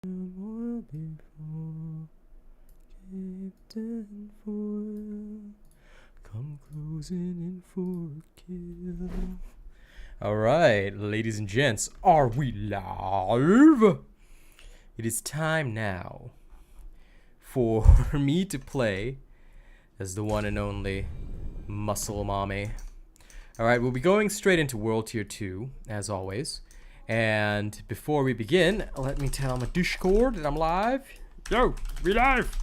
Oil before, caped and foil, come closing in for a kill. All right, ladies and gents, are we live? It is time now for me to play as the one and only Muscle Mommy. All right, we'll be going straight into World Tier 2, as always. And before we begin, let me tell my Discord that I'm live. Yo, we live!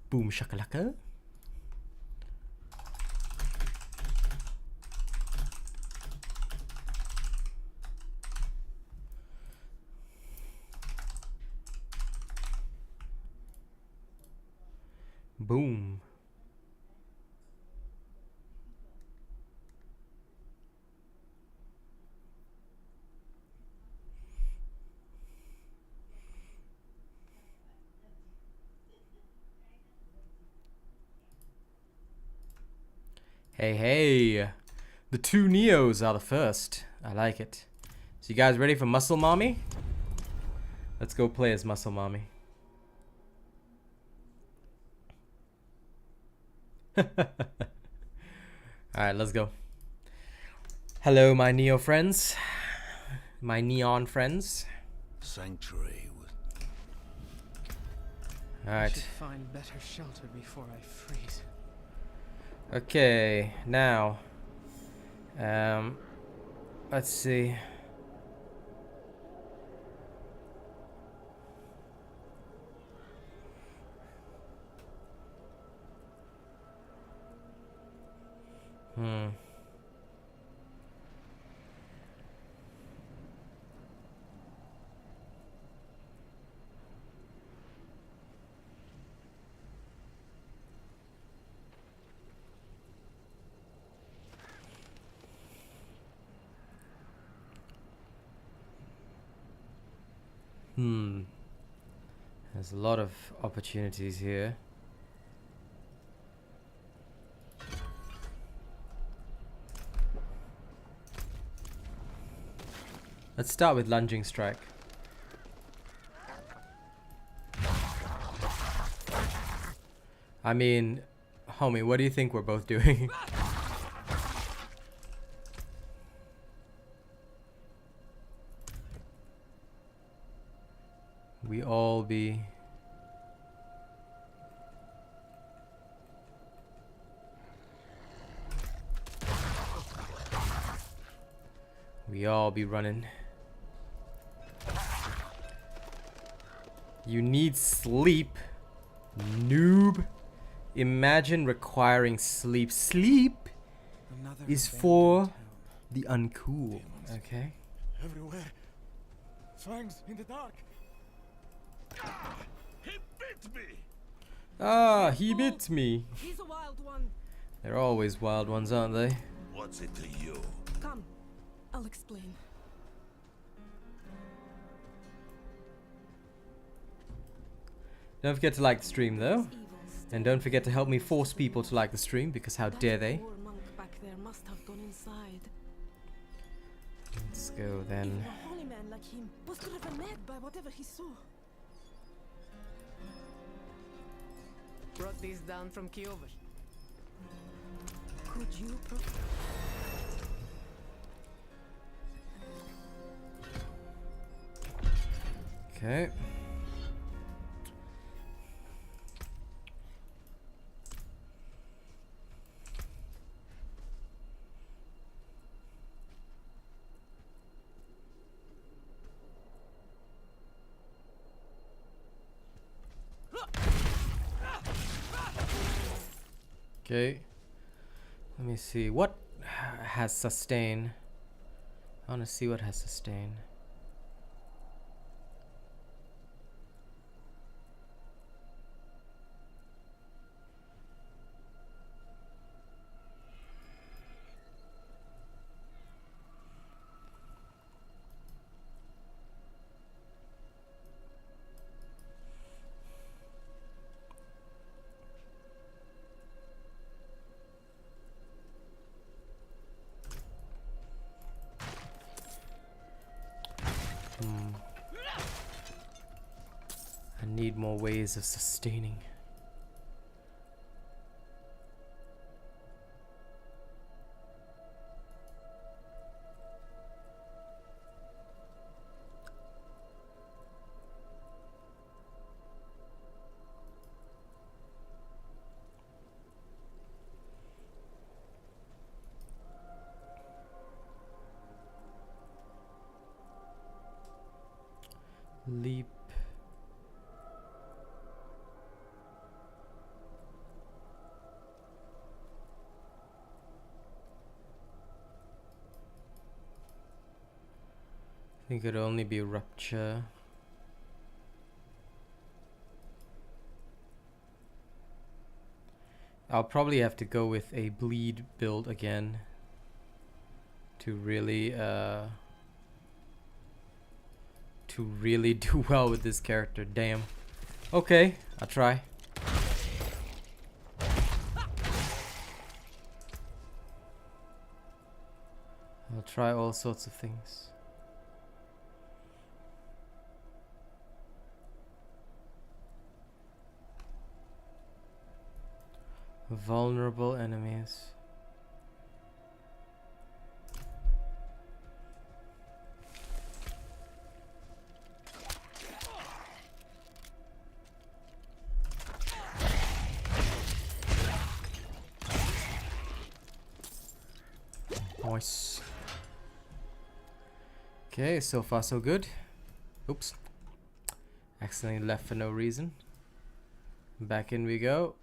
Boom shakalaka. Boom. Hey, hey. The two Neos are the first. I like it. So you guys ready for Muscle Mommy? Let's go play as Muscle Mommy. Alright, let's go. Hello, my Neo friends. My neon friends. Sanctuary. Alright. Should find better shelter before I freeze. Okay, now. Let's see. There's a lot of opportunities here. Let's start with lunging strike. I mean, homie, what do you think we're both doing? We all be... We all be running. You need sleep, noob. Imagine requiring sleep. Sleep is for the uncool, okay? Everywhere. Fangs in the dark. He bit me. Ah, he bit me. He's a wild one. They're always wild ones, aren't they? What's it to you? Come, I'll explain. Don't forget to like the stream though. And don't forget to help me force people to like the stream, because how dare they? Poor monk back there must have gone inside. Let's go then. Even a holy man like him was driven mad by whatever he saw. Brought these down from Kyover. Could you Okay. Okay. Let me see. What has sustain? I want to see what has sustain. I need more ways of sustaining. Leap. I think it'd only be rupture. I'll probably have to go with a bleed build again to really do well with this character. Damn. Okay, I'll try. I'll try all sorts of things. Vulnerable enemies. Nice. Okay, so far so good. Oops. Accidentally left for no reason. Back in we go.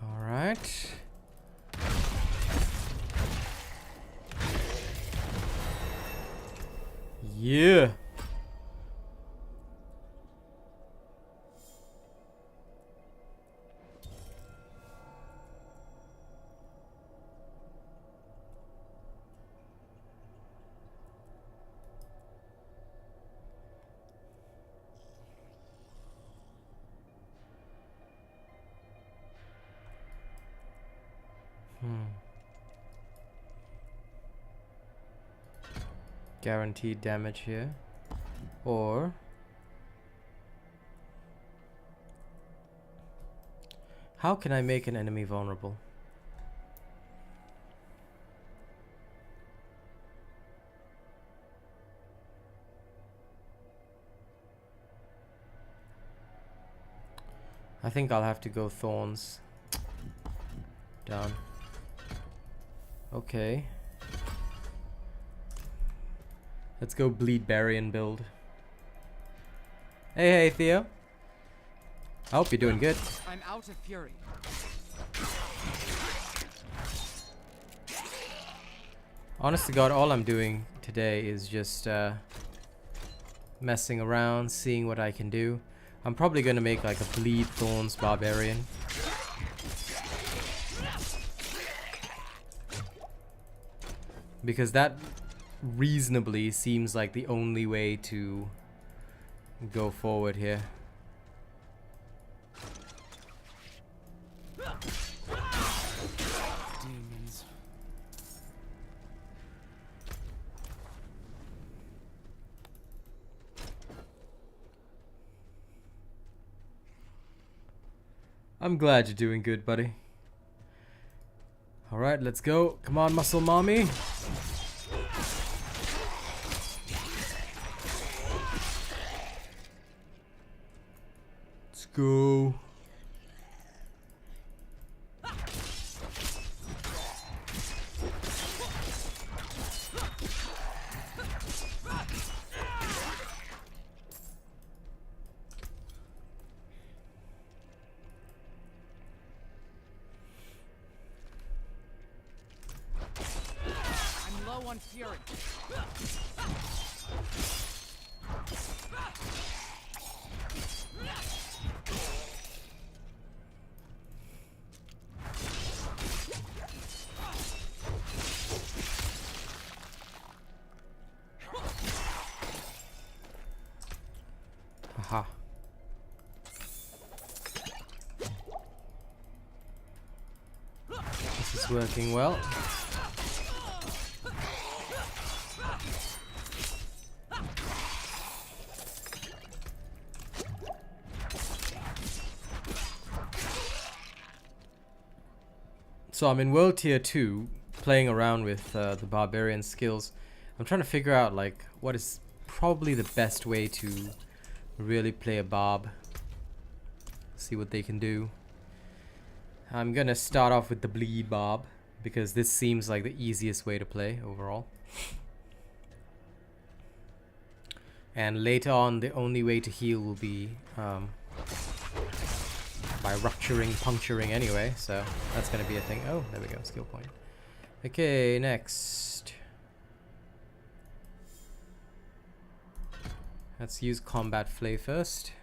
Alright. Yeah. Guaranteed damage here. Or how can I make an enemy vulnerable? I think I'll have to go thorns. Down. Okay. Let's go bleed Barbarian build. Hey Theo. I hope you're doing good. I'm out of fury. Honest to God, all I'm doing today is just messing around, seeing what I can do. I'm probably gonna make like a bleed thorns barbarian. Because that reasonably seems like the only way to go forward here. Demons. I'm glad you're doing good, buddy. Alright, let's go. Come on, muscle mommy. Let's go. I'm low on fury. Aha. This is working well. So I'm in World Tier 2, playing around with the Barbarian skills. I'm trying to figure out like what is probably the best way to really play a Barb. See what they can do. I'm gonna start off with the Bleed Barb because this seems like the easiest way to play overall. And later on, the only way to heal will be by rupturing, puncturing anyway, so that's gonna be a thing. Oh, there we go, skill point. Okay, next. Let's use Combat Flay first.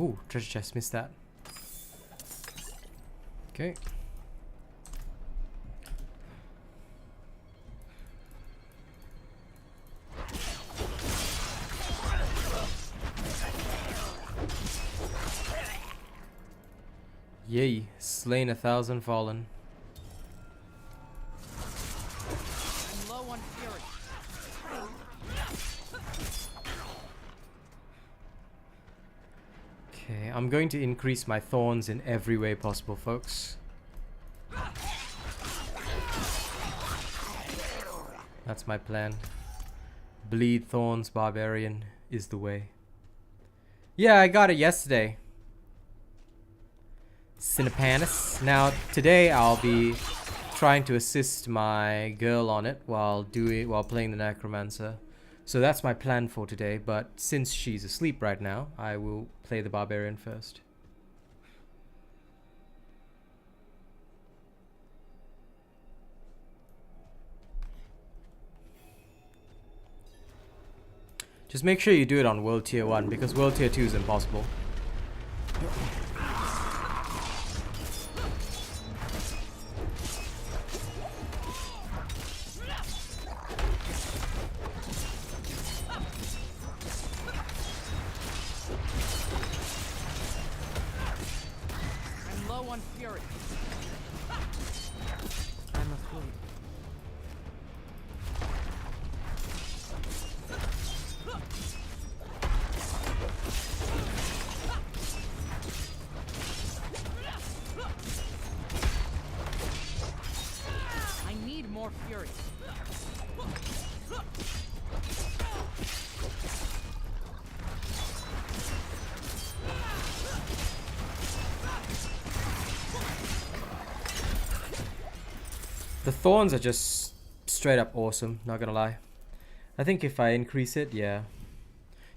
Ooh, treasure chest, missed that. Okay. Yay, slain 1,000 fallen. I'm low on fury. Okay, I'm going to increase my thorns in every way possible, folks. That's my plan. Bleed thorns, Barbarian is the way. Yeah, I got it yesterday. Cinepanis. Now today I'll be trying to assist my girl on it while playing the Necromancer. So that's my plan for today, but since she's asleep right now, I will play the Barbarian first. Just make sure you do it on World Tier 1 because World Tier 2 is impossible. I'm low on fury. I'm asleep. I need more fury. The thorns are just straight up awesome, not gonna lie. I think if I increase it, yeah.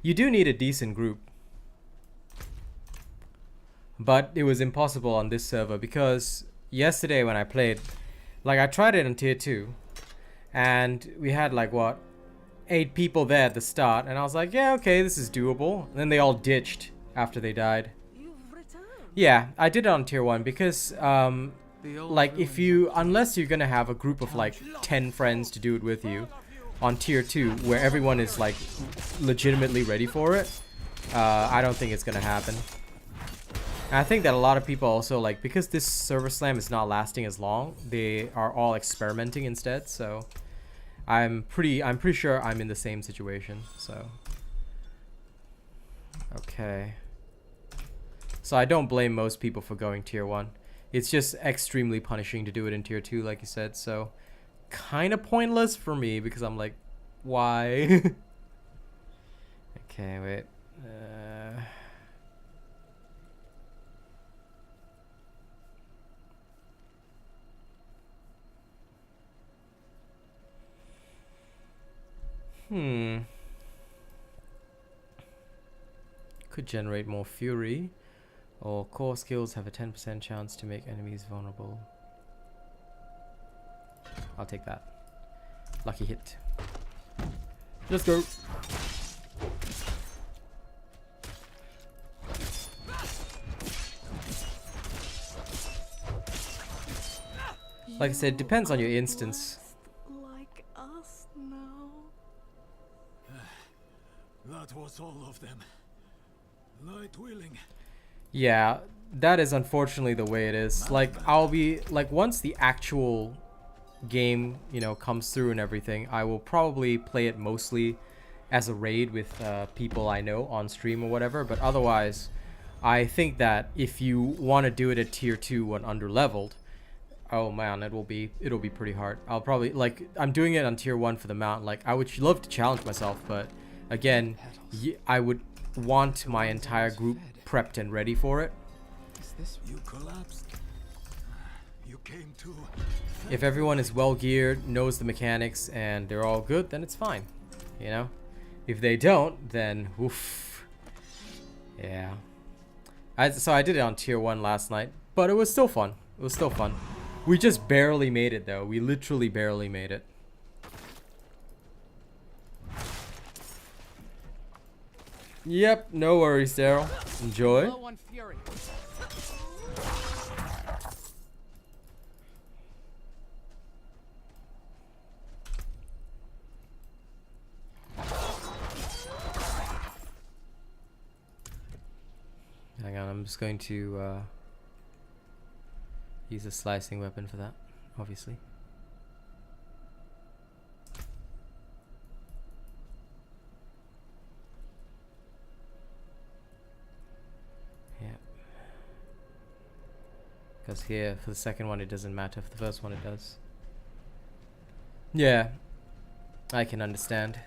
You do need a decent group. But it was impossible on this server because yesterday when I played, like I tried it on tier 2 and we had like what, 8 people there at the start and I was like, yeah, okay, this is doable. And then they all ditched after they died. You've returned. Yeah, I did it on tier 1 because like if you, unless you're gonna have a group of like 10 friends to do it with you on tier 2 where everyone is like legitimately ready for it, I don't think it's gonna happen. And I think that a lot of people also like, because this server slam is not lasting as long, they are all experimenting instead, so I'm pretty sure I'm in the same situation. So okay, so I don't blame most people for going tier 1. It's just extremely punishing to do it in tier 2, like you said, so kind of pointless for me because I'm like, why? Okay, wait. Could generate more fury. Or core skills have a 10% chance to make enemies vulnerable. I'll take that. Lucky hit. Let's go. Like I said, it depends on your instance. Like us now. That was all of them. Light willing. Yeah, that is unfortunately the way it is. Like, I'll be like, once the actual game, you know, comes through and everything, I will probably play it mostly as a raid with people I know on stream or whatever. But otherwise, I think that if you want to do it at tier 2 when under leveled, oh man, it'll be pretty hard. I'll probably, like, I'm doing it on tier 1 for the mount. Like, I would love to challenge myself, but again, I would want my entire group prepped and ready for it. You collapsed. You came to. If everyone is well geared, knows the mechanics, and they're all good, then it's fine. You know? If they don't, then oof. Yeah. So I did it on tier 1 last night, but it was still fun. It was still fun. We just barely made it though. We literally barely made it. Yep, no worries, Daryl. Enjoy. Low on fury. Hang on, I'm just going to use a slicing weapon for that, obviously. Yeah. Because here, for the second one, it doesn't matter. For the first one, it does. Yeah. I can understand.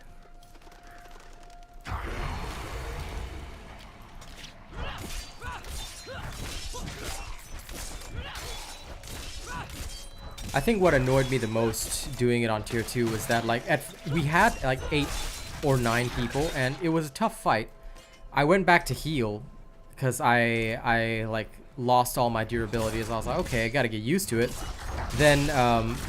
I think what annoyed me the most doing it on tier 2 was that, like, we had like 8 or 9 people and it was a tough fight. I went back to heal because I like lost all my durability. As I was like, okay, I gotta get used to it. Then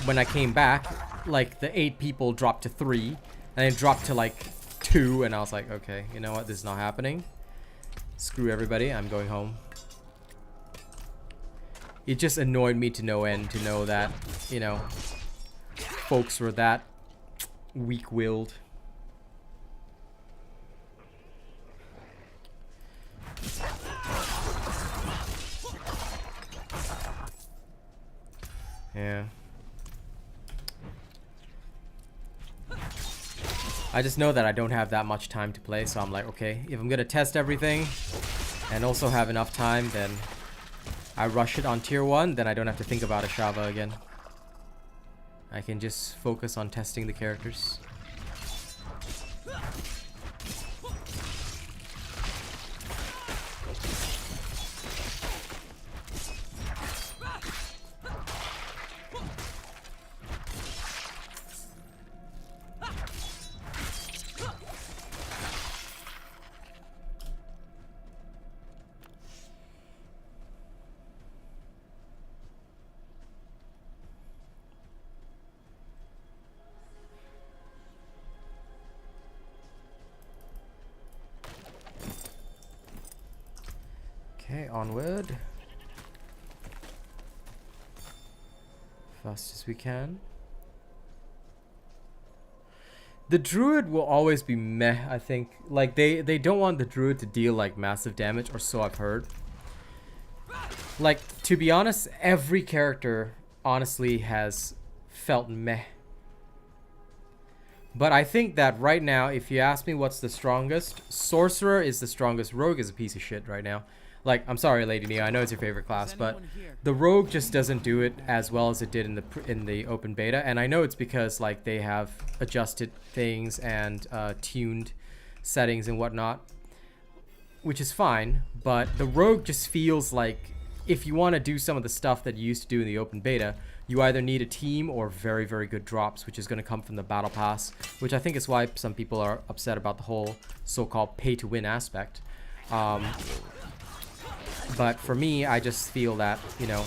when I came back, like the 8 people dropped to 3 and it dropped to like 2 and I was like, okay, you know what, this is not happening. Screw everybody, I'm going home. It just annoyed me to no end to know that, you know, folks were that weak-willed. Yeah. I just know that I don't have that much time to play, so I'm like, okay, if I'm gonna test everything and also have enough time, then I rush it on tier 1, then I don't have to think about Ashava again. I can just focus on testing the characters. Okay, onward. Fast as we can. The druid will always be meh, I think. Like, they don't want the druid to deal, like, massive damage, or so I've heard. Like, to be honest, every character, honestly, has felt meh. But I think that right now, if you ask me what's the strongest, Sorcerer is the strongest. Rogue is a piece of shit right now. Like, I'm sorry, Lady Neo, I know it's your favorite class, but the Rogue just doesn't do it as well as it did in the open beta, and I know it's because, like, they have adjusted things and tuned settings and whatnot, which is fine, but the Rogue just feels like if you want to do some of the stuff that you used to do in the open beta, you either need a team or very, very good drops, which is going to come from the battle pass, which I think is why some people are upset about the whole so-called pay-to-win aspect. But for me, I just feel that, you know,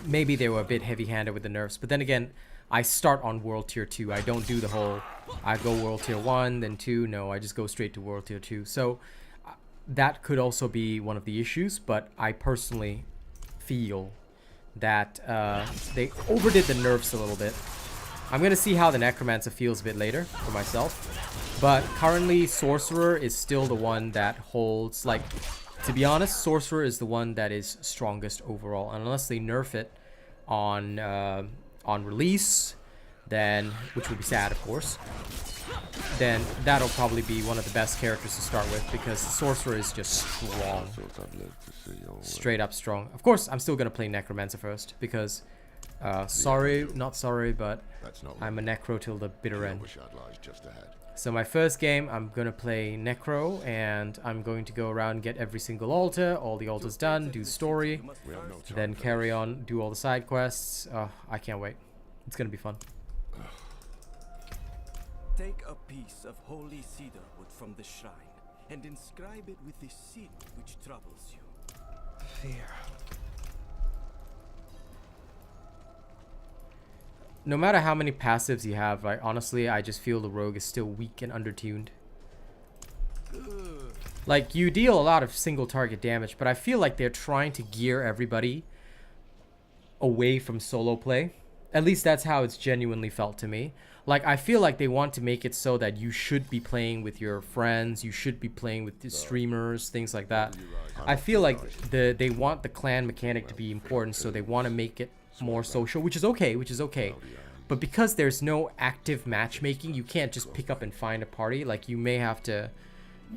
maybe they were a bit heavy-handed with the nerfs. But then again, I start on World Tier 2. I don't do the whole, I go World Tier 1, then 2. No, I just go straight to World Tier 2. So that could also be one of the issues. But I personally feel that they overdid the nerfs a little bit. I'm going to see how the Necromancer feels a bit later for myself. But currently, Sorcerer is still the one that holds, like... To be honest, Sorcerer is the one that is strongest overall. And unless they nerf it on release, then, which would be sad, of course, then that'll probably be one of the best characters to start with, because Sorcerer is just strong. Straight up strong. Of course, I'm still going to play Necromancer first, because, sorry, not sorry, but I'm a Necro till the bitter end. So my first game, I'm going to play Necro, and I'm going to go around and get every single altar, all the altars done, do story, then carry on, do all the side quests. I can't wait. It's going to be fun. Take a piece of holy cedar wood from the shrine, and inscribe it with the sin which troubles you. Fear. No matter how many passives you have, honestly, I just feel the rogue is still weak and undertuned. Like, you deal a lot of single target damage, but I feel like they're trying to gear everybody away from solo play. At least that's how it's genuinely felt to me. Like, I feel like they want to make it so that you should be playing with your friends, you should be playing with the streamers, things like that. I feel like they want the clan mechanic to be important, so they want to make it more social, which is okay, but because there's no active matchmaking, you can't just pick up and find a party. Like, you may have to,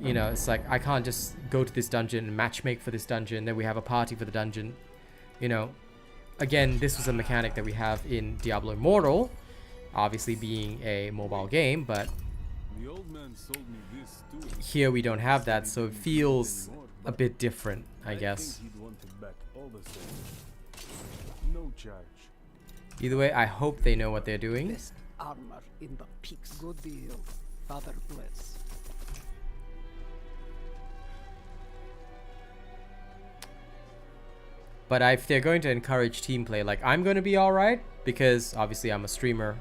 you know, it's like, I can't just go to this dungeon and matchmake for this dungeon, then we have a party for the dungeon, you know. Again, this was a mechanic that we have in Diablo Immortal, obviously being a mobile game, but here we don't have that, so it feels a bit different, I guess. No charge. Either way, I hope they know what they're doing. Best armor in the peaks. Good deal. Father bless. But if they're going to encourage team play, like, I'm going to be alright, because obviously I'm a streamer.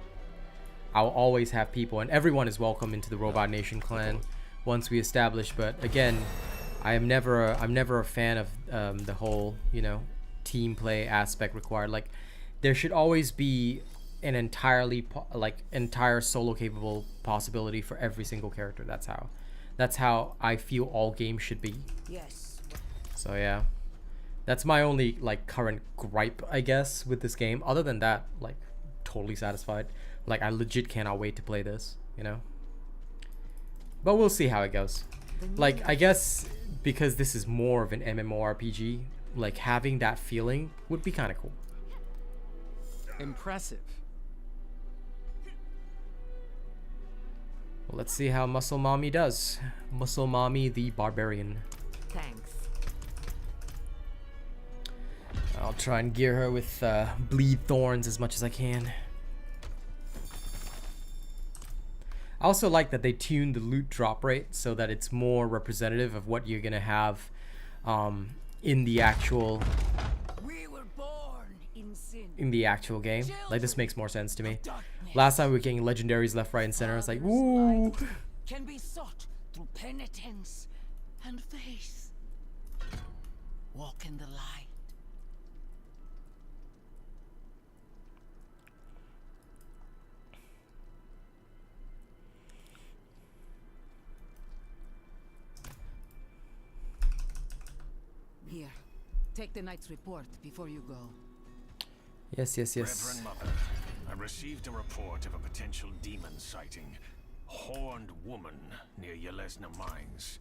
I'll always have people, and everyone is welcome into the Robot Nation clan once we establish. But again, I'm never a fan of the whole, you know, team play aspect required. Like, there should always be an entire solo capable possibility for every single character. That's how I feel all games should be. Yes. So yeah, that's my only, like, current gripe, I guess, with this game. Other than that, like, totally satisfied. Like, I legit cannot wait to play this, you know. But we'll see how it goes. Like, I guess because this is more of an MMORPG, like, having that feeling would be kind of cool. Impressive. Well, let's see how Muscle Mommy does. Muscle Mommy the Barbarian. Thanks. I'll try and gear her with bleed thorns as much as I can. I also like that they tuned the loot drop rate so that it's more representative of what you're gonna have in the actual game. Like, this makes more sense to me. Last time we were getting legendaries left, right, and center. I was like, woo! Can be sought through penitence and faith. Walk in the light. Here, take the night's report before you go. Yes. Reverend Mother, I received a report of a potential demon sighting. Horned woman near Yelesna Mines.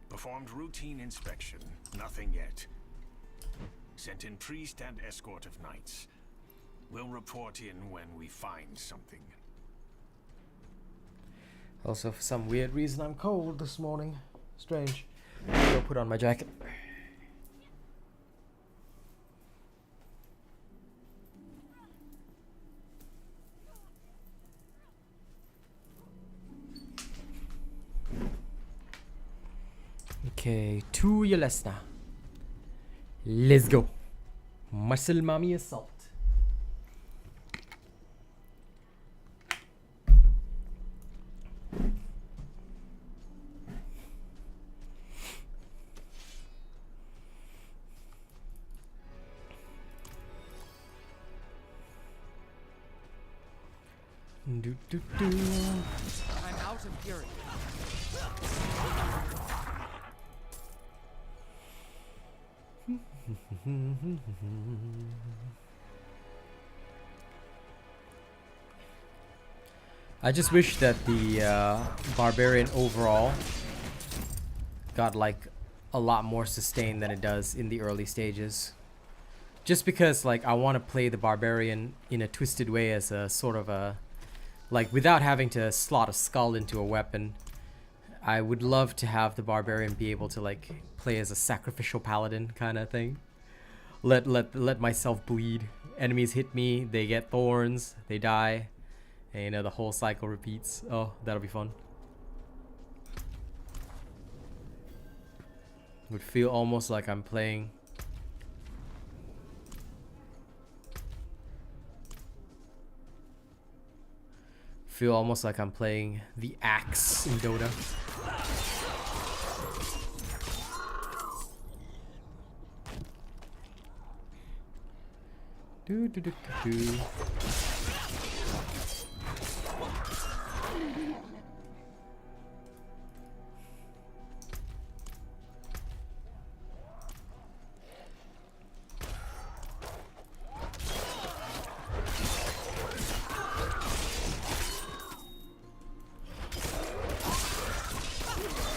Performed routine inspection. Nothing yet. Sent in priest and escort of knights. We'll report in when we find something. Also, for some weird reason, I'm cold this morning. Strange. I'll put on my jacket. Okay, to Yelesna. Let's go. Muscle Mommy Assault. Do, do, do. I'm out of fury. I just wish that the Barbarian overall got like a lot more sustain than it does in the early stages. Just because like I want to play the Barbarian in a twisted way as a sort of a, like without having to slot a skull into a weapon. I would love to have the Barbarian be able to like play as a sacrificial paladin kind of thing. Let myself bleed. Enemies hit me, they get thorns, they die. And you know, the whole cycle repeats. Oh, that'll be fun. Would feel almost like I'm playing. Feel almost like I'm playing the axe in Dota. Do do do do do.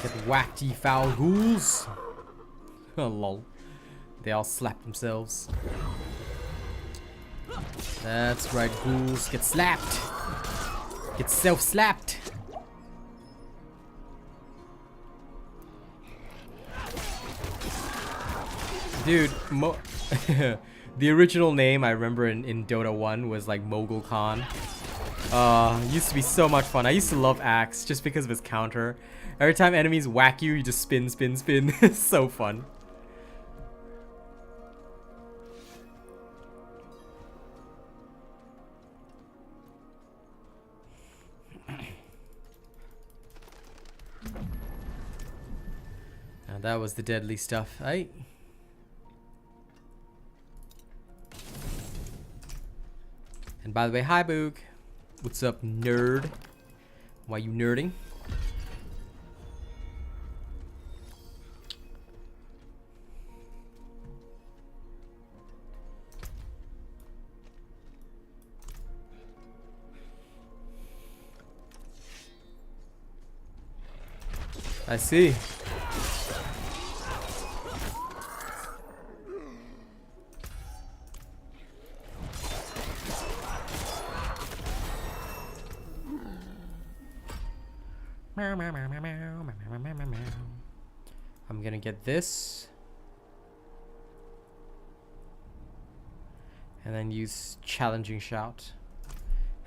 Get whacked, ye foul ghouls. Oh, lol. They all slapped themselves. That's right, ghouls. Get slapped. Get self-slapped. Dude, the original name I remember in Dota 1 was like Mogul Khan. Used to be so much fun. I used to love Axe just because of his counter. Every time enemies whack you, you just spin, spin, spin. It's so fun. Now that was the deadly stuff, right? And by the way, hi Boog. What's up, nerd? Why you nerding? I see. I'm gonna get this and then use challenging shout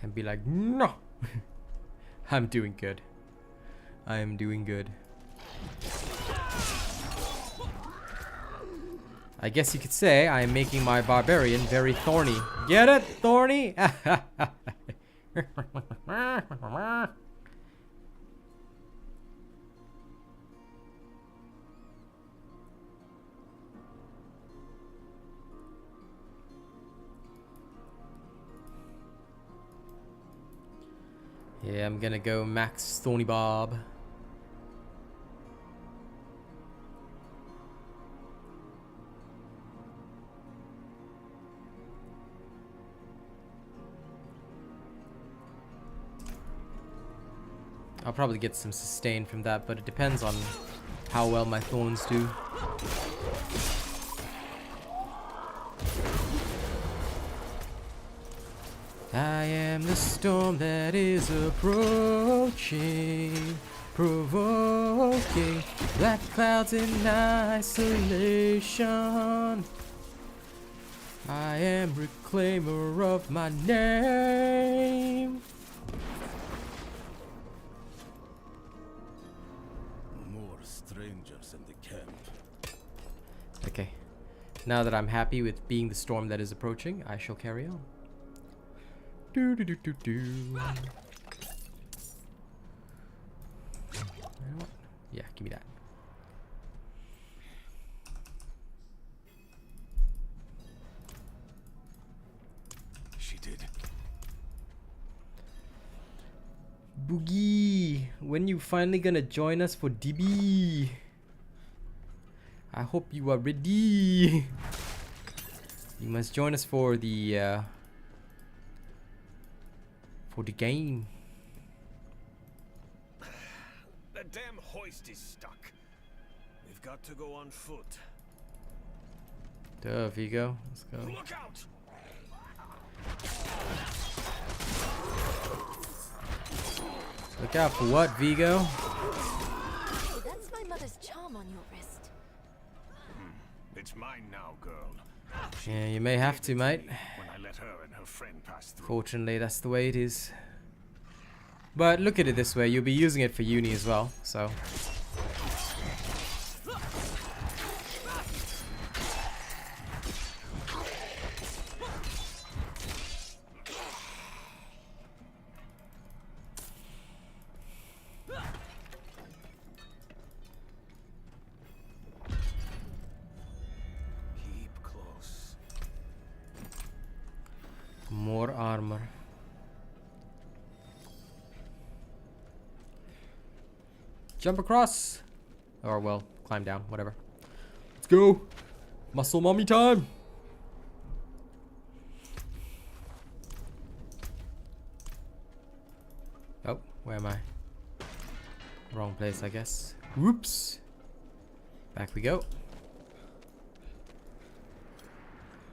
and be like, no. I'm doing good. I am doing good. I guess you could say I am making my Barbarian very thorny. Get it? Thorny? Yeah, I'm gonna go max Thorny Bob. I'll probably get some sustain from that, but it depends on how well my thorns do. I am the storm that is approaching, provoking black clouds in isolation. I am reclaimer of my name. More strangers in the camp. Okay. Now that I'm happy with being the storm that is approaching, I shall carry on. Do do do do do. You know what? Yeah, give me that. She did. Boogie, when you finally gonna join us for DB? I hope you are ready. You must join us for the game. The damn hoist is stuck. We've got to go on foot. Duh, Vigo. Let's go. Look out! Look out for what, Vigo? Hey, that's my mother's charm on your wrist. It's mine now, girl. Yeah, you may have to, mate. When I let her and her friend pass through. Fortunately, that's the way it is. But look at it this way, you'll be using it for uni as well, so. Keep close. More armor. Jump across. Or, well, climb down, whatever. Let's go. Muscle mommy time. Oh, where am I? Wrong place, I guess. Whoops. Back we go.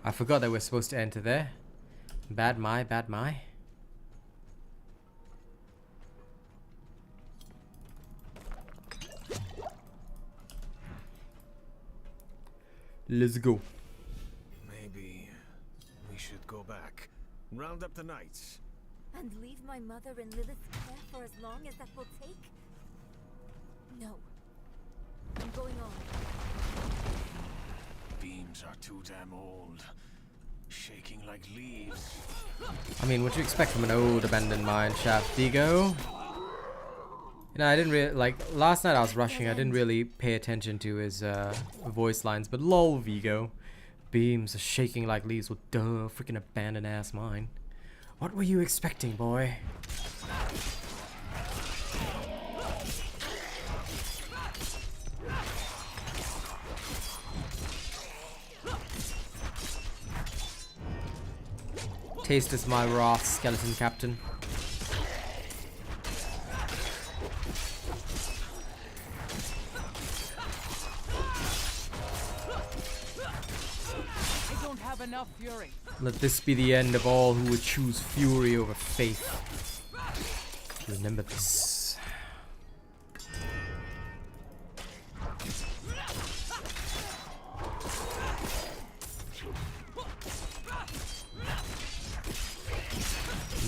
I forgot that we're supposed to enter there. Bad my, bad my. Let's go. Maybe we should go back. Round up the knights. And leave my mother in Lilith's care for as long as that will take? No. I'm going on. Beams are too damn old. Shaking like leaves. I mean, what do you expect from an old abandoned mine shaft, Vigo? You know, I didn't really, like, last night I was rushing, I didn't really pay attention to his voice lines, but lol, Vigo. Beams are shaking like leaves, well, duh, freaking abandoned ass mine. What were you expecting, boy? Taste as my wrath, skeleton captain. I don't have enough fury. Let this be the end of all who would choose fury over faith. Remember this.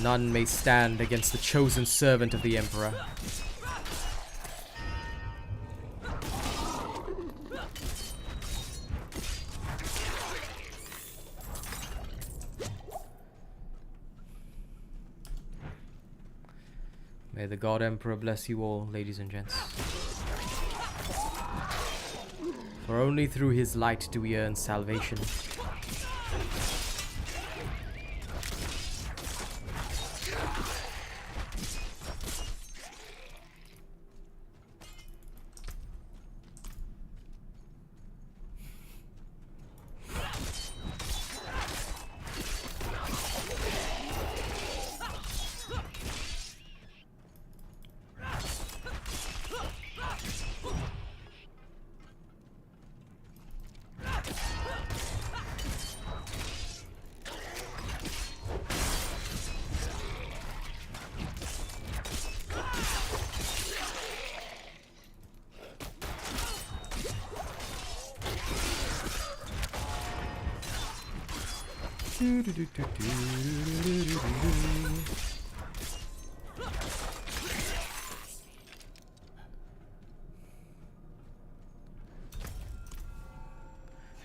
None may stand against the chosen servant of the Emperor. May the God Emperor bless you all, ladies and gents. For only through his light do we earn salvation.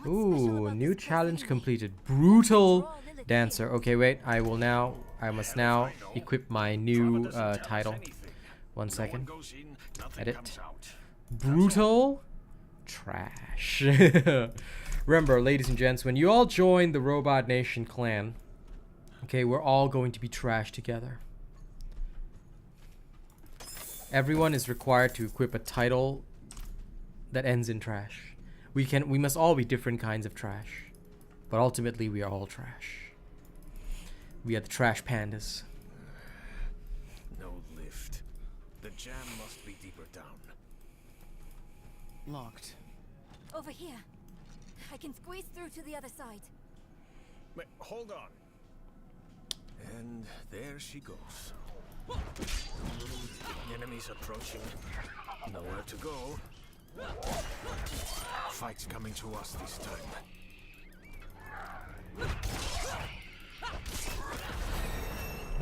Ooh, new challenge completed. Brutal dancer. Okay, wait. I must now equip my new title. 1 second. Edit. Brutal trash. Remember, ladies and gents, when you all join the Robot Nation clan, okay, we're all going to be trash together. Everyone is required to equip a title that ends in trash. We must all be different kinds of trash, but ultimately we are all trash. We are the trash pandas. No lift. The jam must be deeper down. Locked. Over here. I can squeeze through to the other side. Wait, hold on. And there she goes. Enemies approaching. Nowhere to go. Fight's coming to us this time.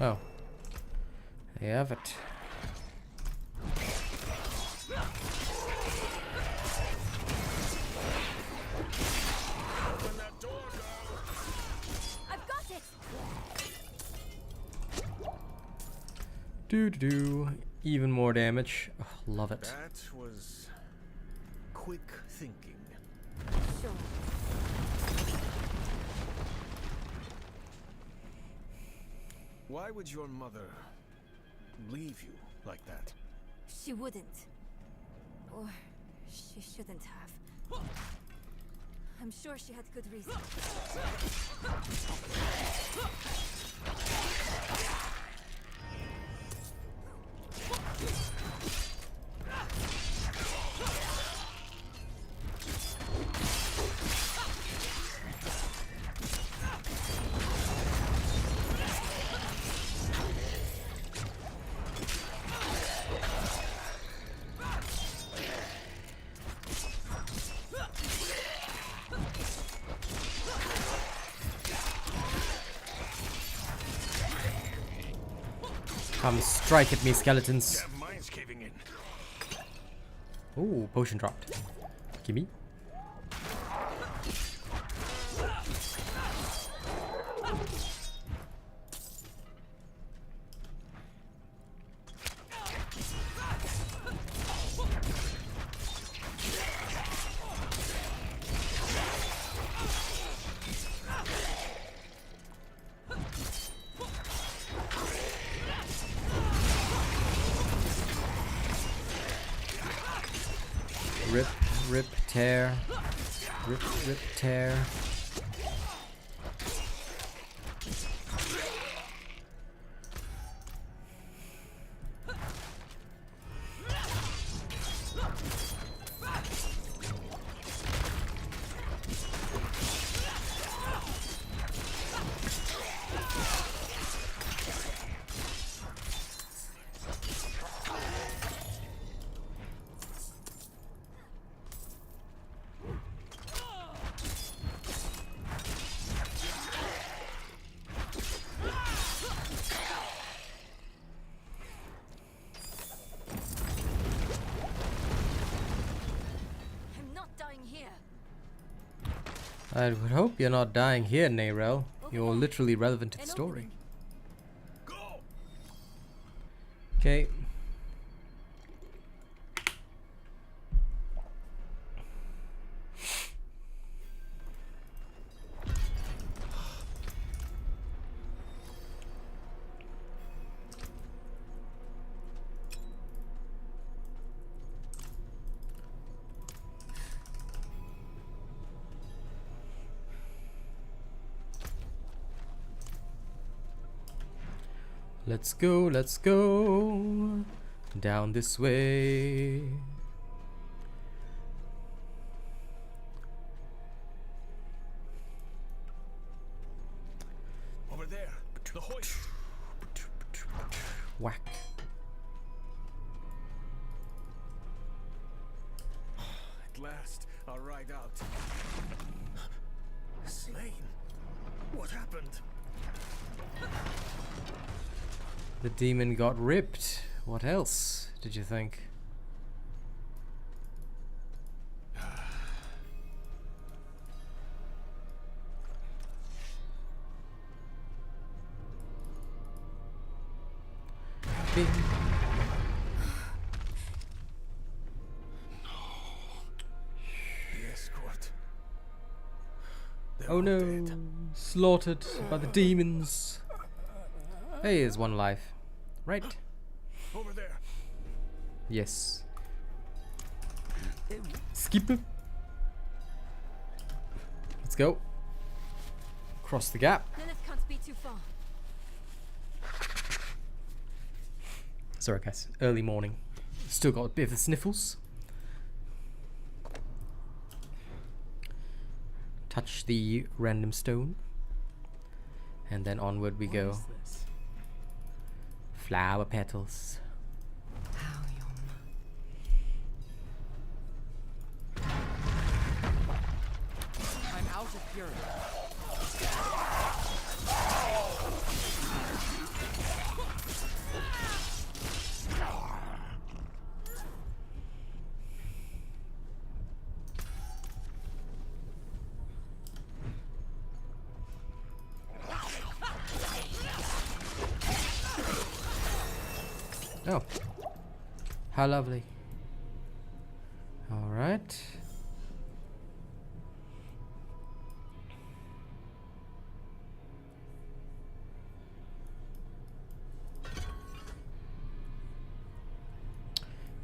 Oh. There you have it. Open that door, girl. I've got it! Do. Even more damage. Oh, love it. That was quick thinking. Sure. Why would your mother leave you like that? She wouldn't. Or she shouldn't have. I'm sure she had good reason. Come strike at me, skeletons. Damn, mine's caving in. Ooh, potion dropped. Gimme. Rip, tear. Rip, tear. I would hope you're not dying here, Nayrel. You're literally relevant to the story. Okay. Let's go down this way. Over there, the hoist. Whack. At last, I'll ride out. Slain? What happened? The demon got ripped. What else did you think? Bing. The escort. They're Oh all no, dead. slaughtered by the demons. Hey, there's one life. Right? Over there. Yes. Skip it. Let's go. Cross the gap. Lilith can't be too far. Sorry guys, early morning. Still got a bit of the sniffles. Touch the random stone. And then onward we go. Flower petals. I'm out of fury. Oh. How lovely. Alright.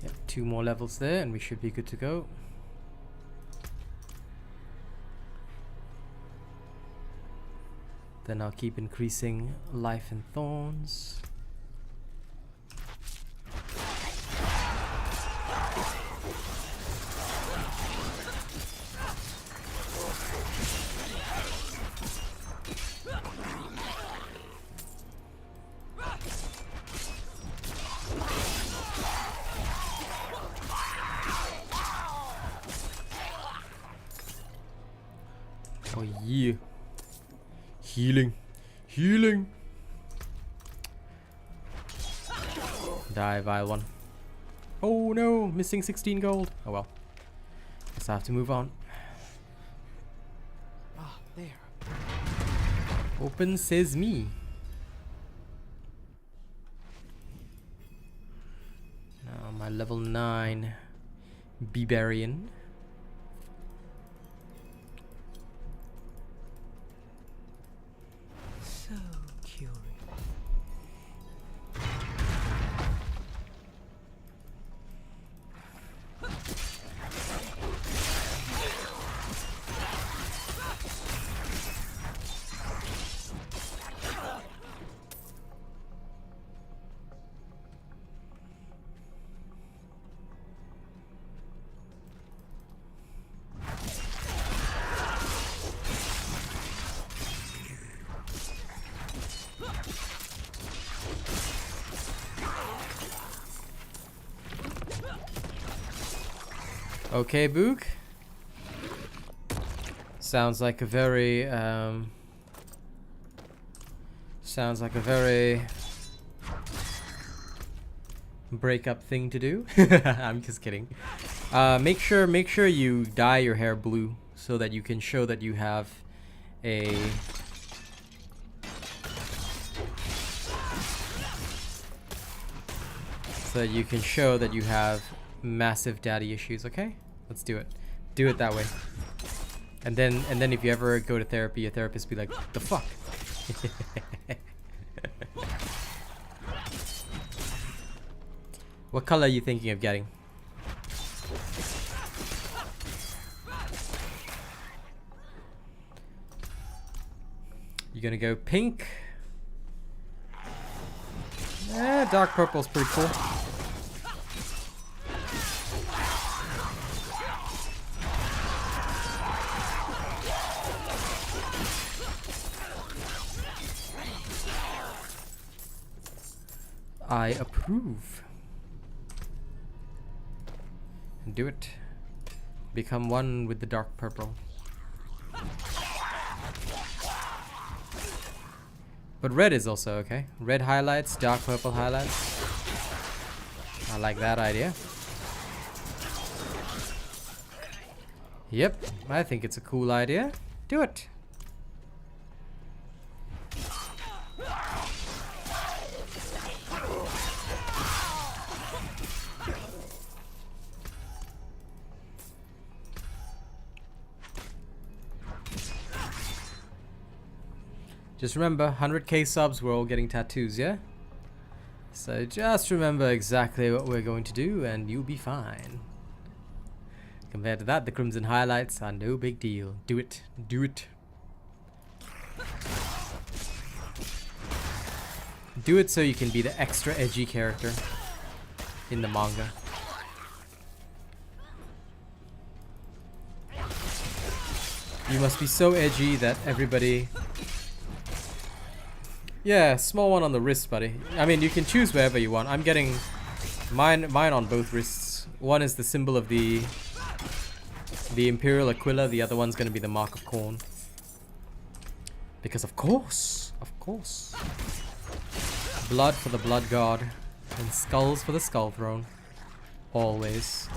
Yep, 2 more levels there and we should be good to go. Then I'll keep increasing life and thorns. Oh yeah. Healing. Healing. Die, vile one. Oh no, missing 16 gold. Oh well. Guess I have to move on. Ah, there. Open sesame. Now my level 9 Barbarian. So curious. Okay, Boog. Sounds like a very breakup thing to do. I'm just kidding. Make sure you dye your hair blue so that you can show that you have a massive daddy issues, okay? Let's do it. Do it that way. And then if you ever go to therapy, your therapist be like, the fuck? What color are you thinking of getting? You gonna go pink? Dark purple's pretty cool. I approve. Do it. Become one with the dark purple. But red is also okay. Red highlights, dark purple highlights. I like that idea. Yep, I think it's a cool idea. Do it. Just remember, 100k subs, we're all getting tattoos, yeah? So just remember exactly what we're going to do and you'll be fine. Compared to that, the Crimson highlights are no big deal. Do it. Do it. Do it so you can be the extra edgy character in the manga. You must be so edgy that everybody... Yeah, small one on the wrist, buddy. I mean, you can choose wherever you want. I'm getting mine on both wrists. One is the symbol of the Imperial Aquila. The other one's going to be the Mark of Corn. Because of course. Blood for the Blood God. And skulls for the Skull Throne. Always.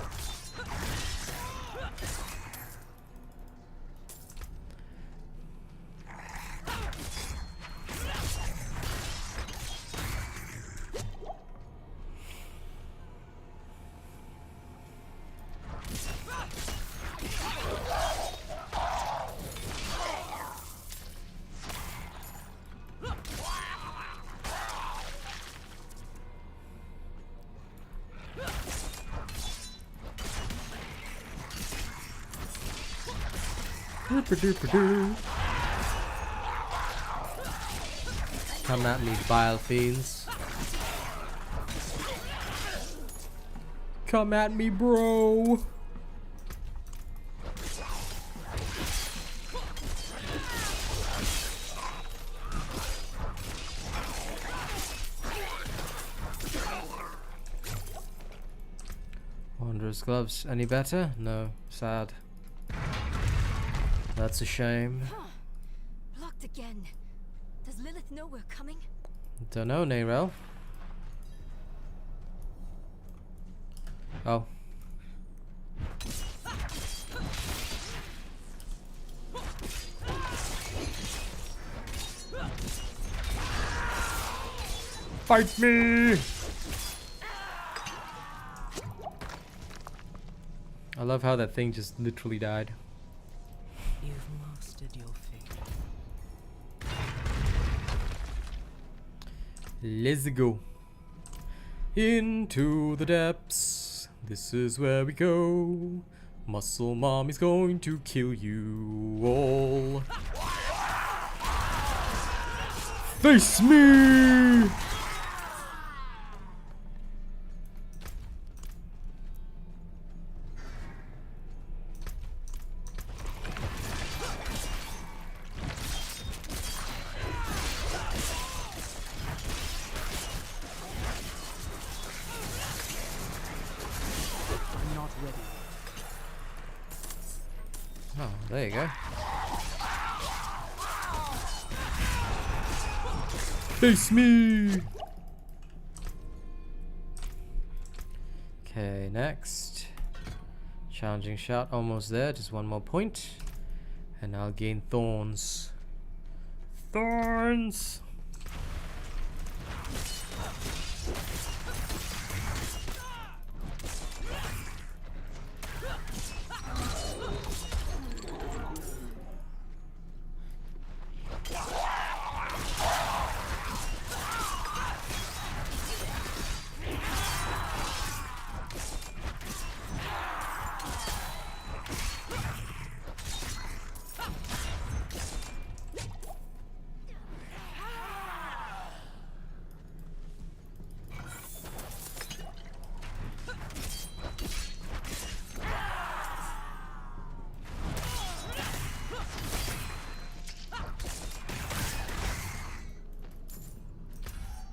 Come at me, vile fiends. Come at me, bro. Wanderer's gloves, any better? No, sad. That's a shame. Locked again. Does Lilith know we're coming? Don't know, Neyrel. Oh. Fight me! I love how that thing just literally died. You've mastered your fate. Let's go. Into the depths. This is where we go. Muscle Mom is going to kill you all. Face me! Oh, there you go. Face me! Okay, next. Challenging shot, almost there. Just one more point. And I'll gain thorns. Thorns!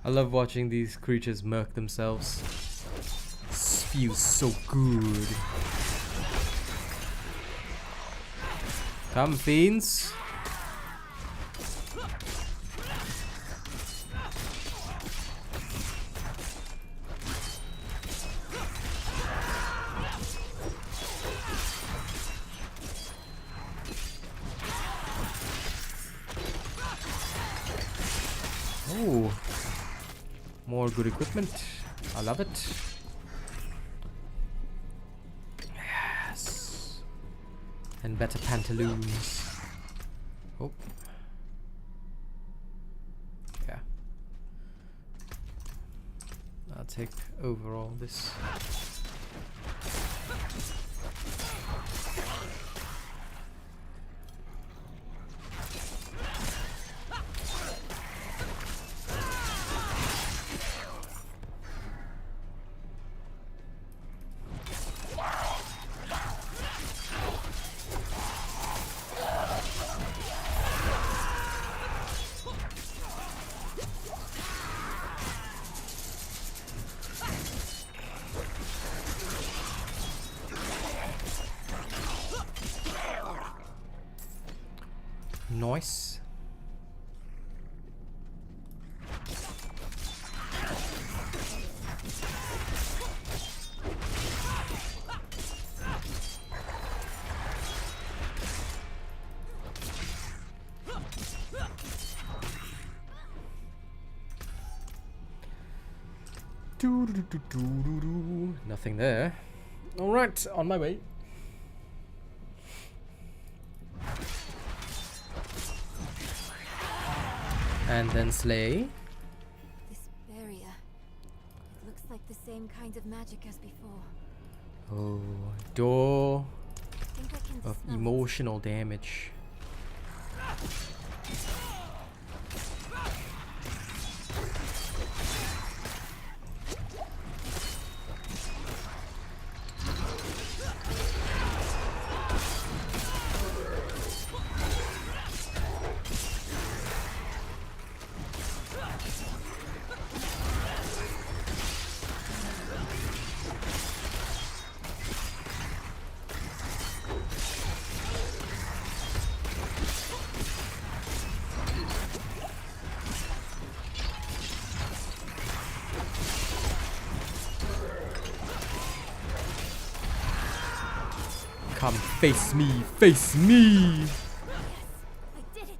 I love watching these creatures murk themselves. This feels so good. Come, fiends. Oh. More good equipment. I love it. Yes. And better pantaloons. Oh. take over all this. Nice. Nothing there. All right, on my way. And then slay. This barrier. It looks like the same kind of magic as before. Oh, door I think I can of smell it. emotional damage. Come face me, face me! Yes, I did it.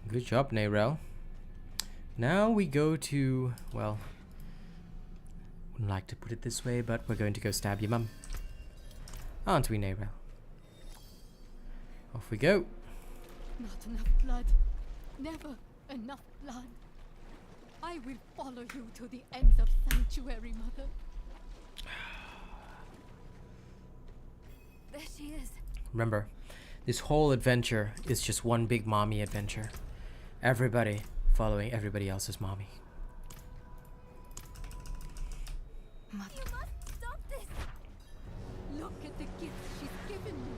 Good job, Nayrel. Now we go to, well, wouldn't like to put it this way, but we're going to go stab your mum. Aren't we, Nayrel? Off we go. Not enough blood. Never enough blood. I will follow you to the ends of Sanctuary, Mother. There she is. Remember, this whole adventure is just one big mommy adventure. Everybody following everybody else's mommy. Mother, You must stop this. look at the gifts she's given you.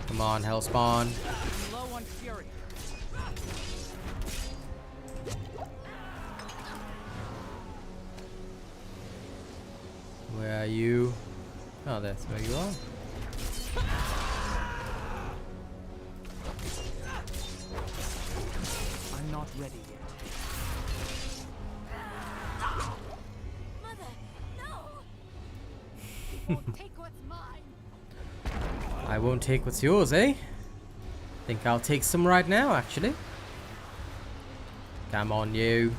Come on, Hellspawn. Low on fury. Where are you? Oh, that's where you are. I'm not ready yet. Mother, no. Won't take what's mine. I won't take what's yours, eh? Think I'll take some right now, actually. Come on, you.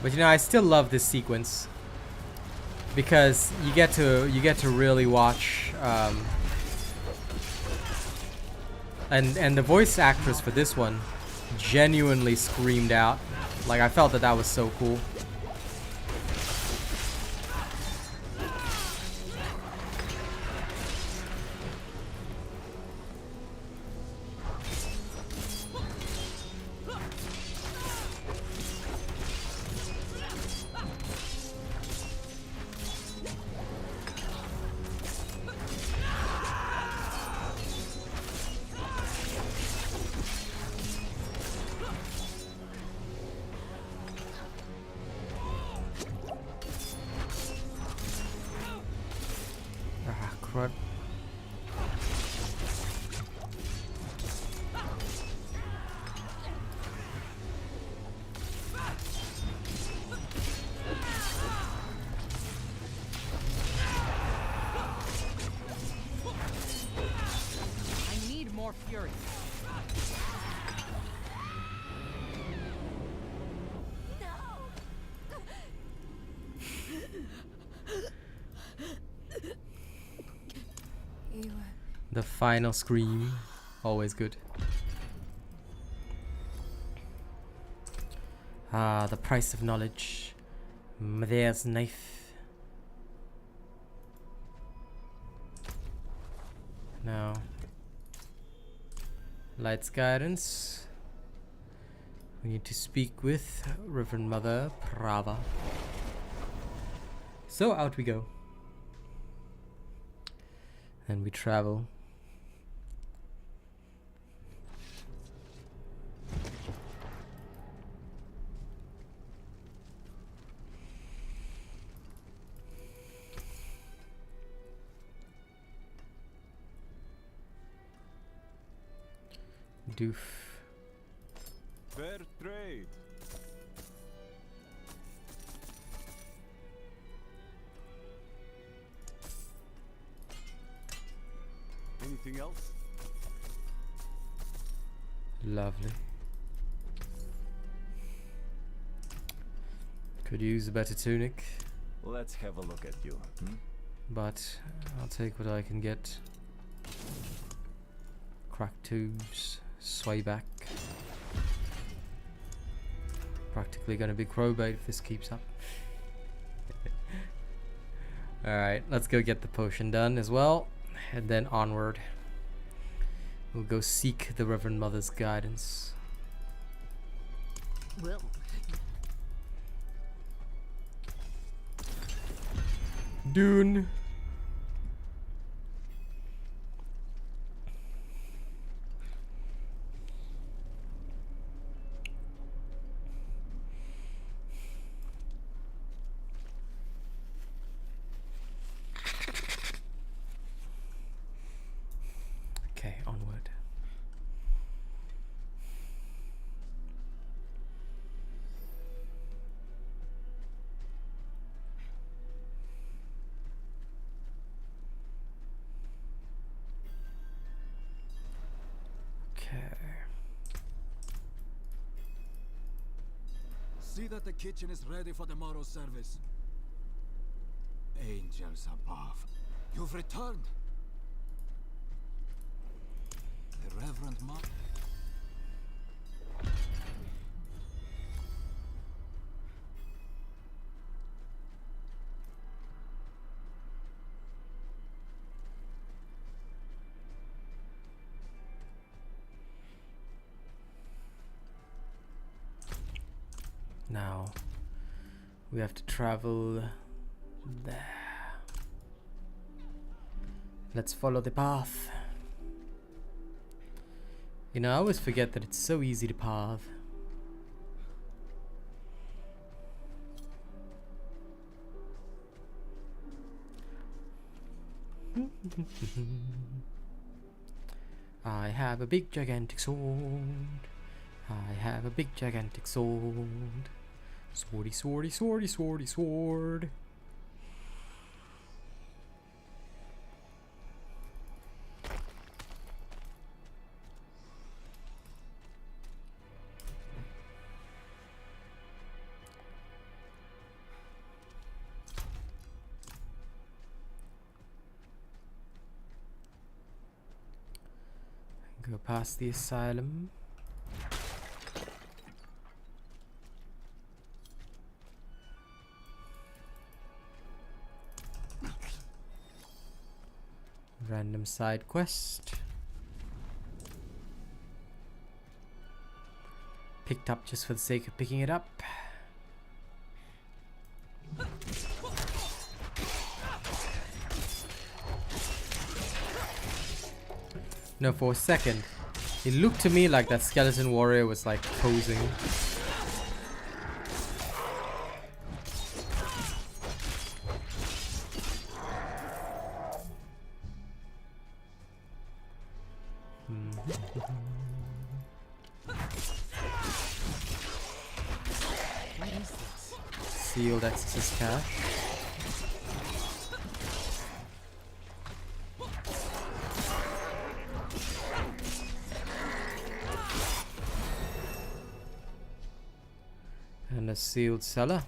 But you know, I still love this sequence because you get to really watch, and the voice actress for this one genuinely screamed out. Like, I felt that that was so cool. What? I need more fury. The final scream, always good. Ah, the price of knowledge. There's knife. Now, Light's guidance. We need to speak with Reverend Mother Prava. So out we go. And we travel. Doof. Fair trade. Anything else? Lovely. Could use a better tunic, Let's have a look at you. but I'll take what I can get. Cracked tubes, sway back. Practically gonna be crowbait if this keeps up. Alright, let's go get the potion done as well, and then onward. We'll go seek the Reverend Mother's guidance. Well, Dune. Okay, onward. Okay. See that the kitchen is ready for tomorrow's service. Angels above, you've returned. The Reverend Mother. Now we have to travel there. Let's follow the path. You know, I always forget that it's so easy to path. I have a big gigantic sword. I have a big gigantic sword. Swordy, swordy, swordy, swordy, sword. Go past the asylum. Random side quest. Picked up just for the sake of picking it up. No, for a second, it looked to me like that skeleton warrior was like posing. What is this? Sealed excess cash. And a sealed cellar.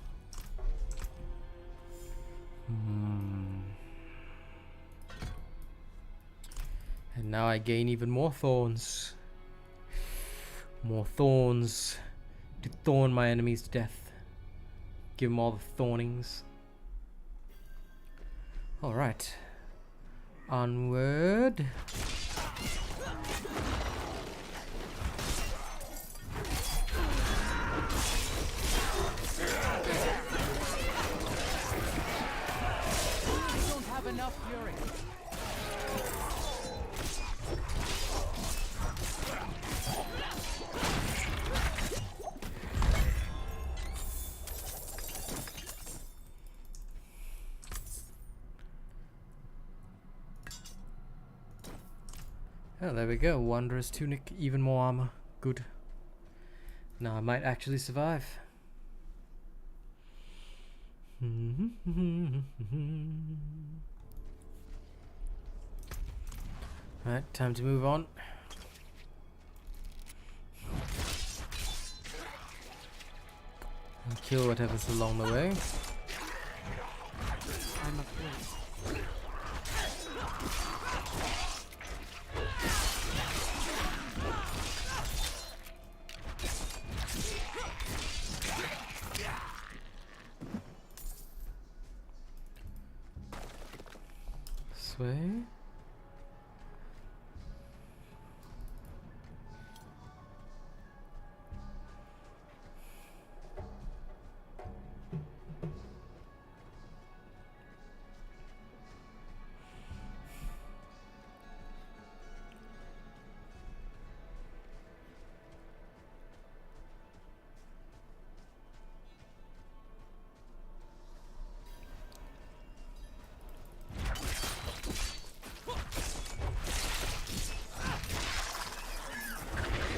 And now I gain even more thorns. More thorns to thorn my enemies to death. Give them all the thornings. Alright. Onward. I don't have enough fury. Oh, there we go. Wanderer's tunic, even more armor. Good. Now I might actually survive. Alright, time to move on. And kill whatever's along the way. I'm afraid. This way.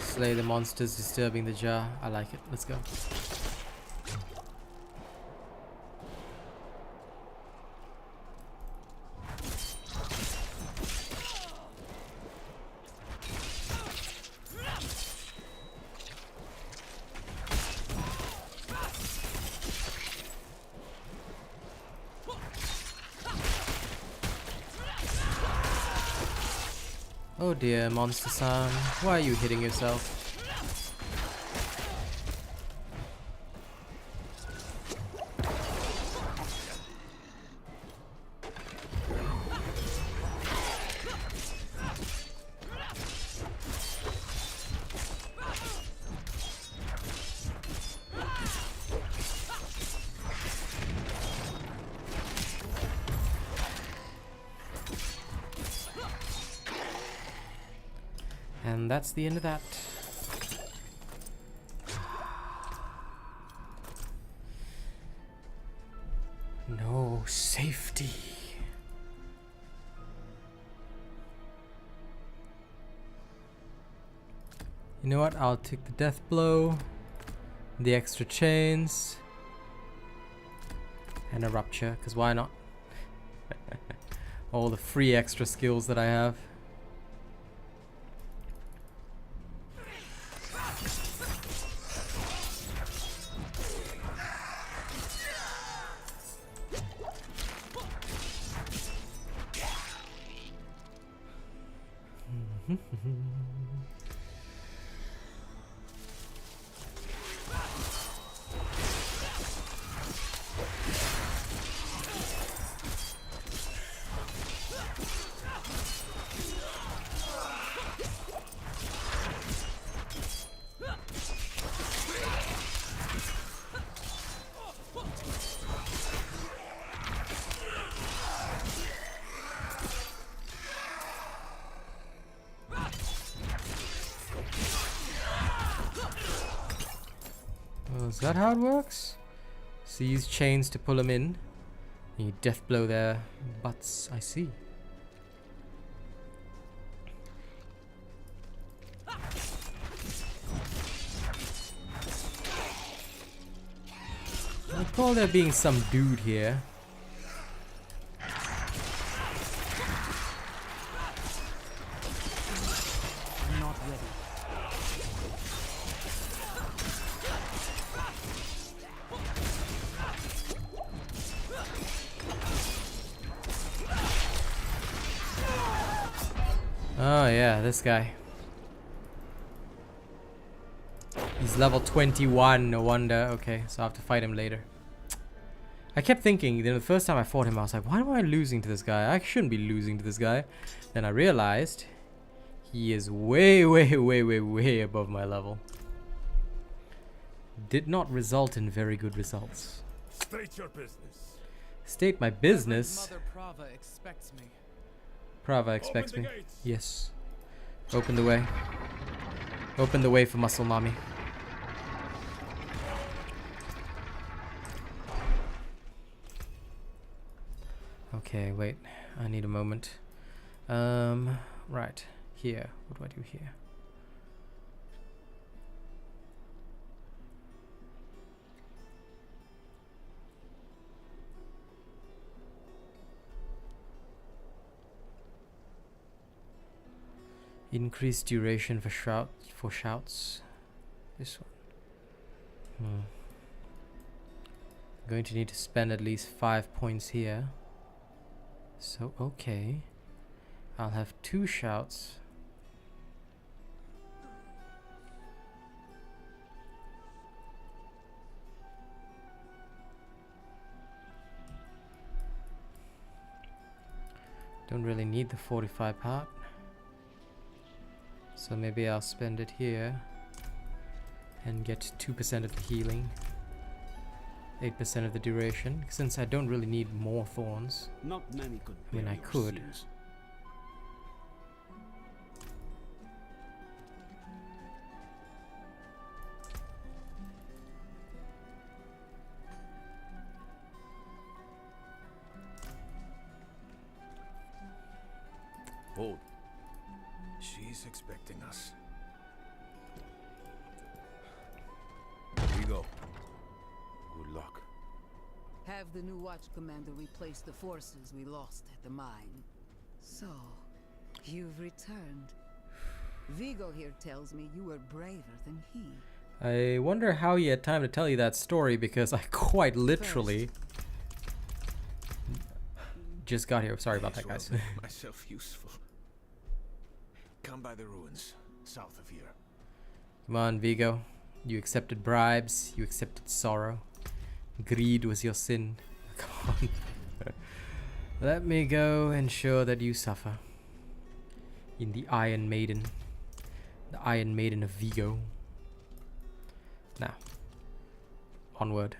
Slay the monsters disturbing the jar. I like it. Let's go. Oh dear, monster-san. Why are you hitting yourself? And that's the end of that. No safety. You know what? I'll take the death blow, the extra chains, and a rupture, because why not? All the free extra skills that I have. Is that how it works? So use chains to pull them in. And you death blow their butts. I see. recall there being some dude here. Not ready. Oh yeah, this guy. He's level 21, no wonder. Okay, so I have to fight him later. I kept thinking, you know, the first time I fought him, I was like, why am I losing to this guy? I shouldn't be losing to this guy. Then I realized he is way, way, way, way, way above my level. Did not result in very good results. State your business. State my business. Mother Prava expects me. Prava expects Open me. the gates. Yes. Open the way. Open the way for Muscle Mommy. Okay, wait. I need a moment. Right. Here. What do I do here? Increase duration for shouts. This one. Going to need to spend at least 5 points here. So okay. I'll have 2 shouts. Don't really need the 45 part. So maybe I'll spend it here and get 2% of the healing, 8% of the duration, since I don't really need more thorns. Not many could. I mean, I could. Sins. Hold. She's expecting us. We go. Good luck. Have the new watch commander replace the forces we lost at the mine. So, you've returned. Vigo here tells me you were braver than he. I wonder how he had time to tell you that story, because I quite literally just got here. Sorry about that, guys. Make myself useful. Come by the ruins, south of here. Come on, Vigo. You accepted bribes. You accepted sorrow. Greed was your sin. Come on. Let me go ensure that you suffer. In the Iron Maiden. The Iron Maiden of Vigo. Now. Onward.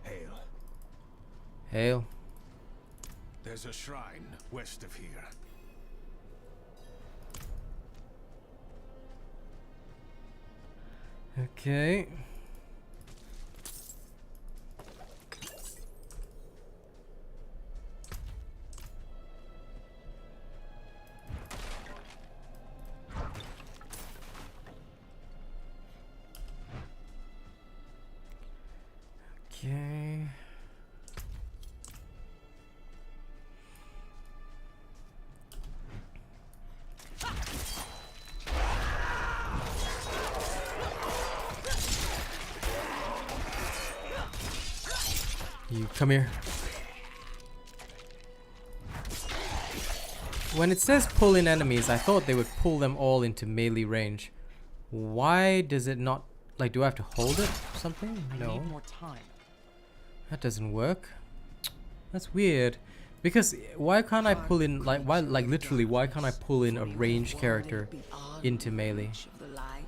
Hail. Hail. There's a shrine west of here. Okay. Okay. You come here. When it says pull in enemies, I thought they would pull them all into melee range. Why does it not, like, do I have to hold it or something? I No. need more time. That doesn't work. That's weird. Because why can't I pull in, like, why, like, literally, why can't I pull in a ranged character into melee? Of the light.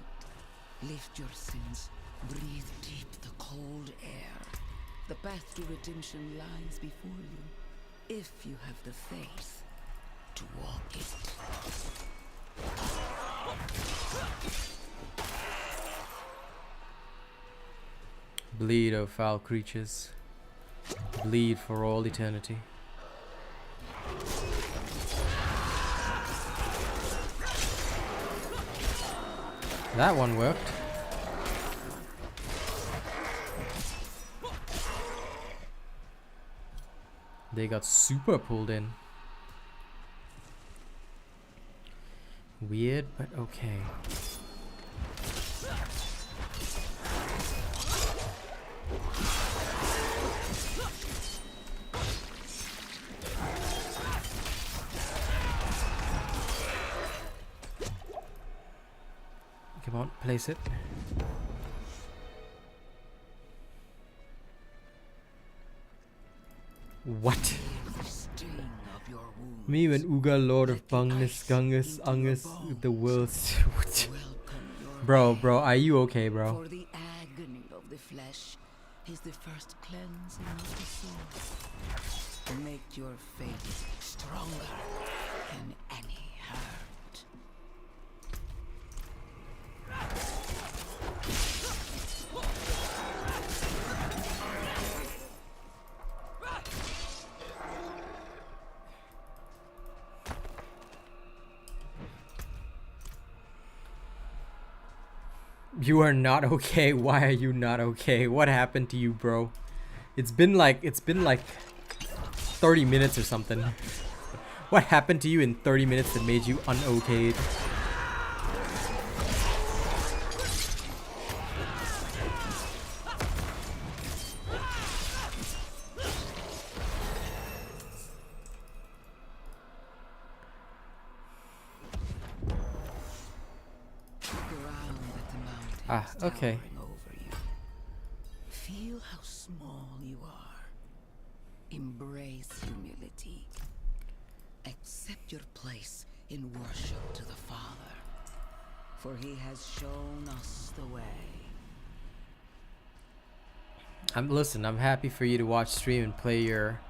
Lift your sins. Breathe deep the cold air. The path to redemption lies before you. if you have the faith to walk it. Bleed, O foul creatures. Bleed for all eternity. That one worked. They got super pulled in. Weird, but okay. Come on, place it. What? Me when Uga, Lord of Bungus, Gungus, Ungus, the world's... Bro, are you okay, bro? For the agony of the flesh is the first cleansing of the soul. Make your faith stronger than any hurt. You are not okay. Why are you not okay? What happened to you, bro? It's been like 30 minutes or something. What happened to you in 30 minutes that made you un-okayed? Ah, okay. Feel how small you are. Embrace humility. Accept your place in worship to the Father, for he has shown us the way. Listen, I'm happy for you to watch stream and play your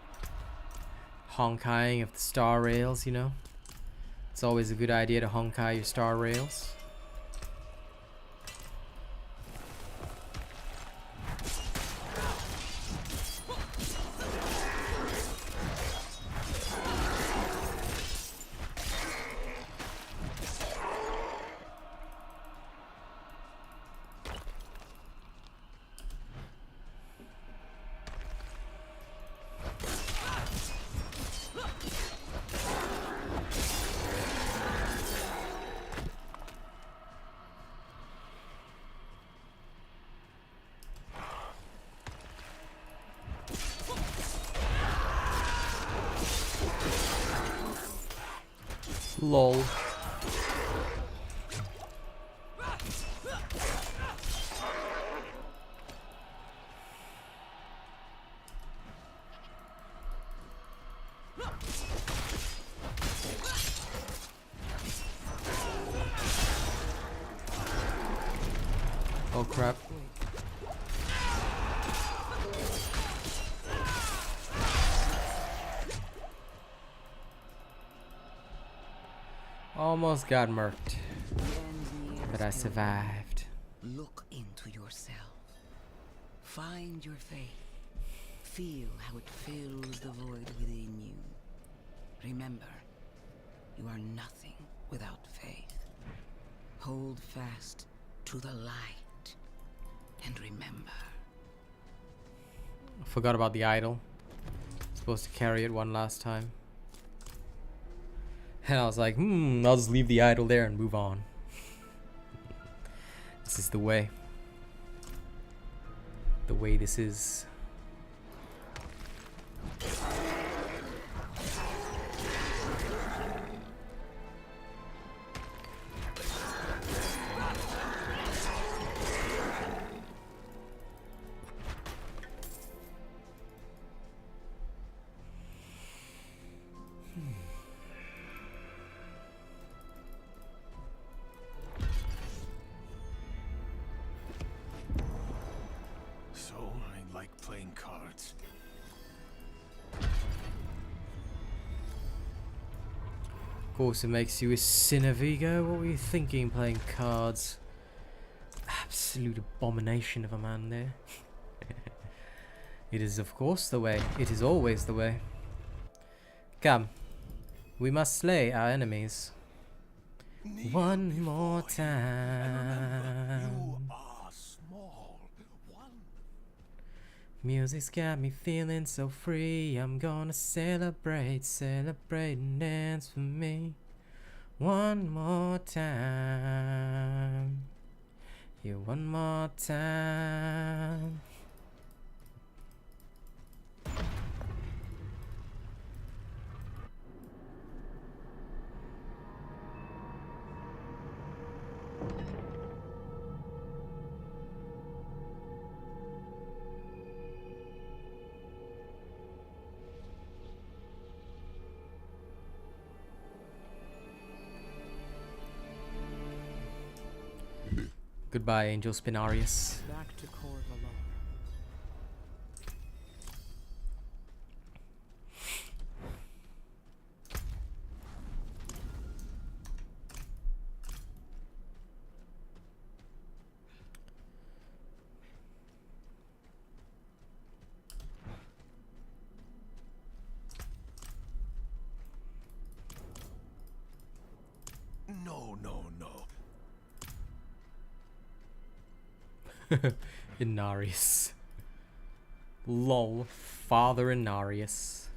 Honkaiing of the star rails, you know? It's always a good idea to honkai your star rails. Lol. Oh crap. Almost got murked, but I survived. Look into yourself. Find your faith. Feel how it fills the void within you. Remember, you are nothing without faith. Hold fast to the light and remember. I forgot about the idol. Supposed to carry it one last time. And I was like, I'll just leave the idol there and move on. This is the way. The way this is. course it makes you a sinner, Vigo. What were you thinking playing cards? Absolute abomination of a man there. It is of course the way. It is always the way. Come. We must slay our enemies. One more time. Music's got me feeling so free. I'm gonna celebrate, celebrate and dance for me. One more time. Yeah, one more time. Goodbye, Angel Spinarius. Back to Corvallar. No, no, no. Inarius. Lol. Father Inarius.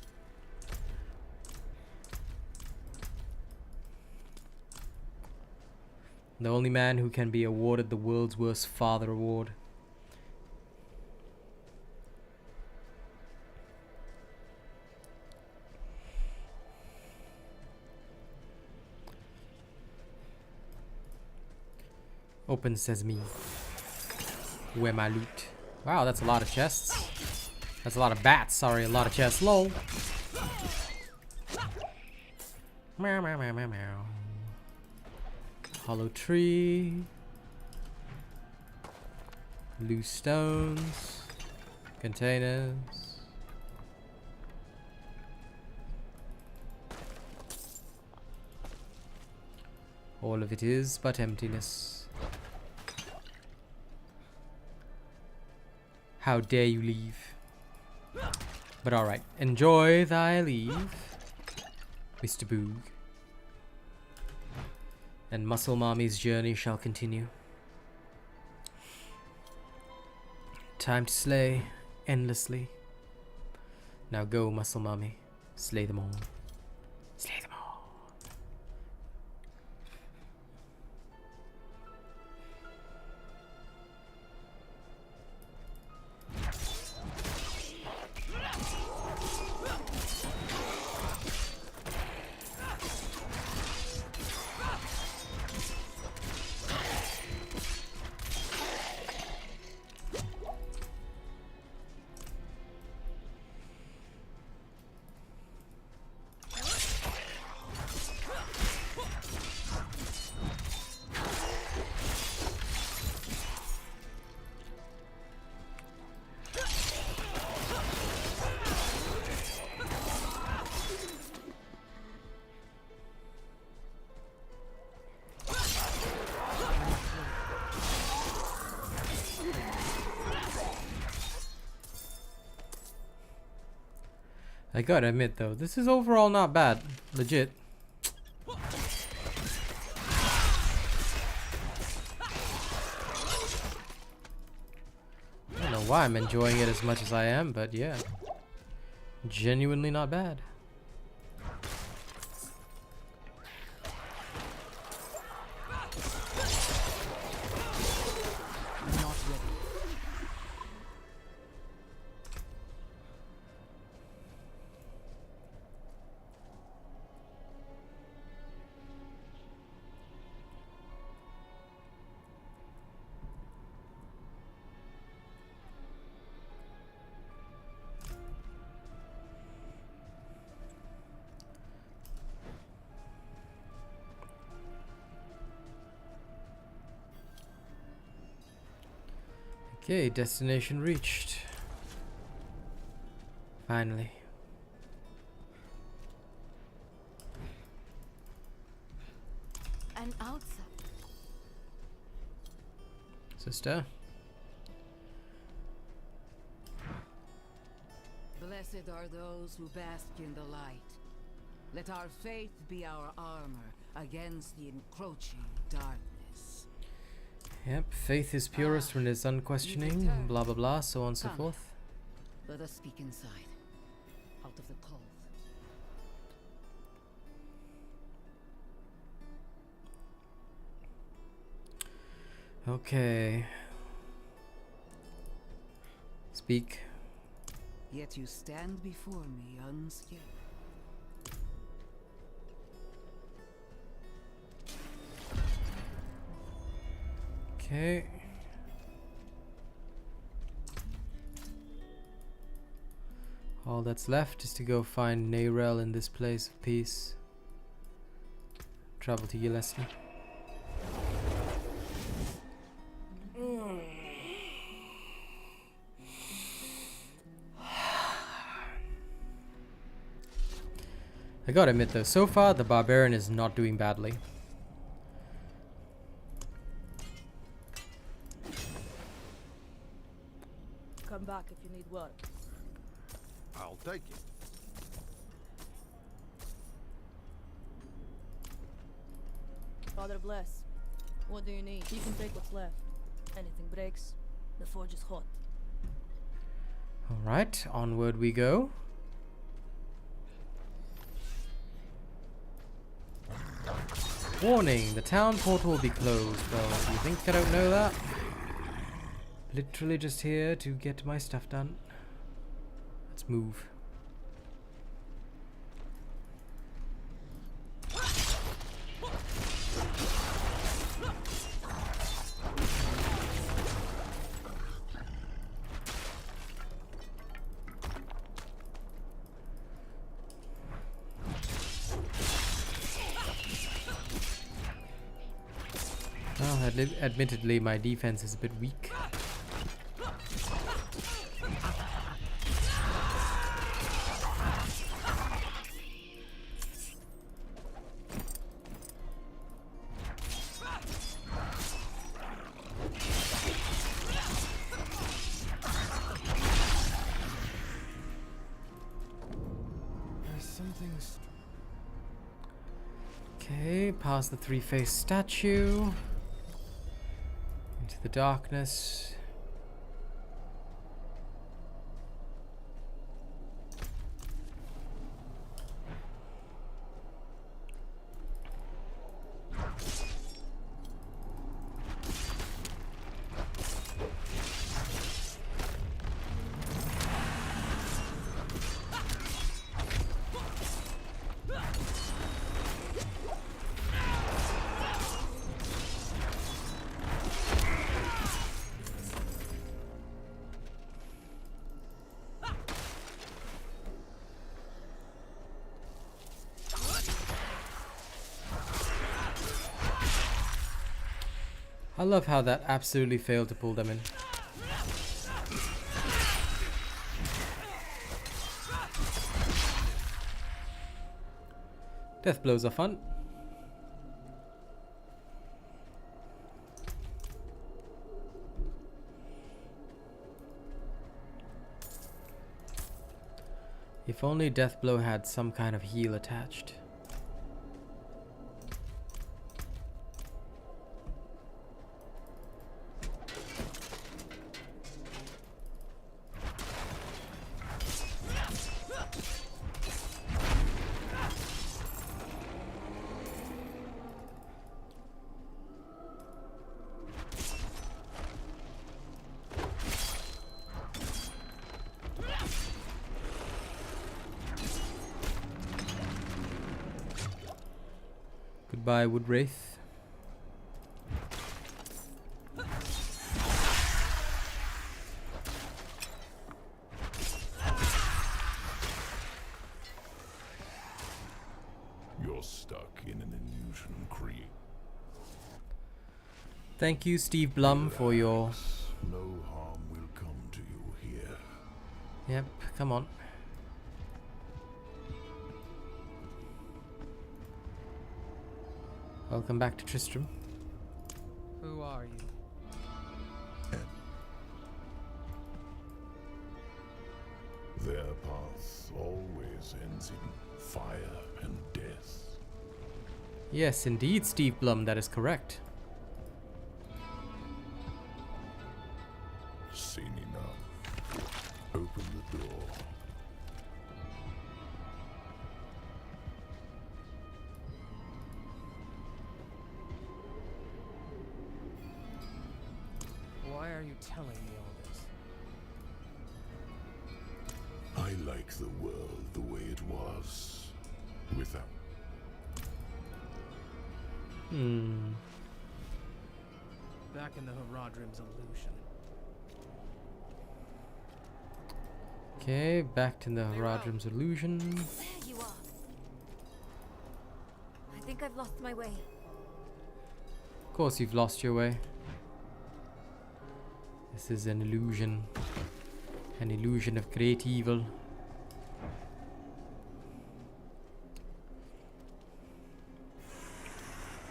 The only man who can be awarded the world's worst father award. Open sesame. Where my loot? Wow, that's a lot of chests. That's a lot of bats. Sorry, a lot of chests. Lol. Meow, meow, meow, meow, meow. Hollow tree. Loose stones. Containers. All of it is but emptiness. How dare you leave? But alright, enjoy thy leave, Mr. Boog. And Muscle Mommy's journey shall continue. Time to slay endlessly. Now go, Muscle Mommy. Slay them all. Slay them all. I gotta admit though, this is overall not bad. Legit. I don't know why I'm enjoying it as much as I am, but yeah. Genuinely not bad. Okay, destination reached. Finally. sister. Blessed are those who bask in the light. Let our faith be our armor against the encroaching darkness. Yep, faith is purest when it's unquestioning, return. blah blah blah, so on and so Come. forth. Let us speak inside, out of the cold. Okay. Speak. Yet you stand before me unscared. Okay. All that's left is to go find Neyrel in this place of peace. Travel to Yelesna. I gotta admit though, so far the Barbarian is not doing badly. Come back if you need work. I'll take it. Father bless. What do you need? You can take what's left. Anything breaks, the forge is hot. Alright, onward we go. Warning, the town portal will be closed. Well, you think I don't know that? Literally just here to get my stuff done. Let's move. Well, admittedly, my defense is a bit weak. Okay, past the three-faced statue. Into the darkness. I love how that absolutely failed to pull them in. Death blows are fun. If only death blow had some kind of heal attached. Goodbye, Wood Wraith. You're stuck in an illusion, Cree. Thank you, Steve Blum, for your... No harm will come to you here. Yep, come on. Welcome back to Tristram. Who are you? Their path always ends in fire and death. Yes, indeed, Steve Blum, that is correct. Seen enough. Open the door. Why are you telling me all this? I like the world the way it was. Without. Back in the Haradrim's illusion. Okay, back to the Haradrim's illusion. There you are. I think I've lost my way. Of course you've lost your way. This is an illusion. An illusion of great evil.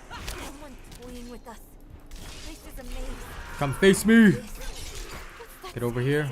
Someone's toying with us. This is a maze. Come face me! Get over here.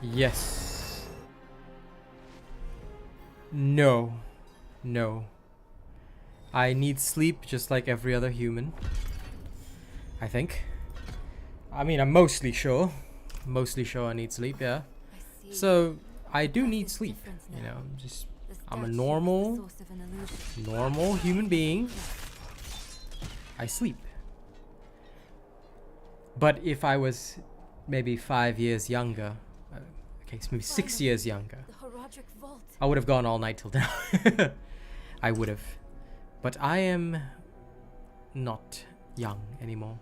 Yes. No. No. I need sleep just like every other human. I think. I mean, I'm mostly sure. Mostly sure I need sleep, yeah. So, I do need sleep. You know, I'm a normal human being. I sleep. But if I was maybe 5 years younger, okay, so maybe 6 years younger, I would have gone all night till now. I would have. But I am not young anymore.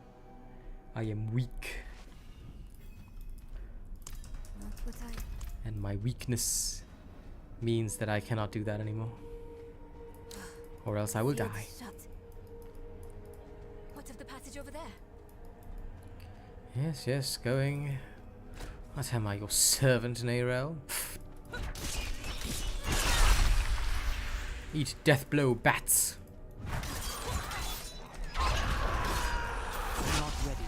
I am weak. And my weakness means that I cannot do that anymore. Or else I will die. What of the passage over there? Yes, yes, going. What am I, your servant, Narel? Eat death blow, bats. Not ready.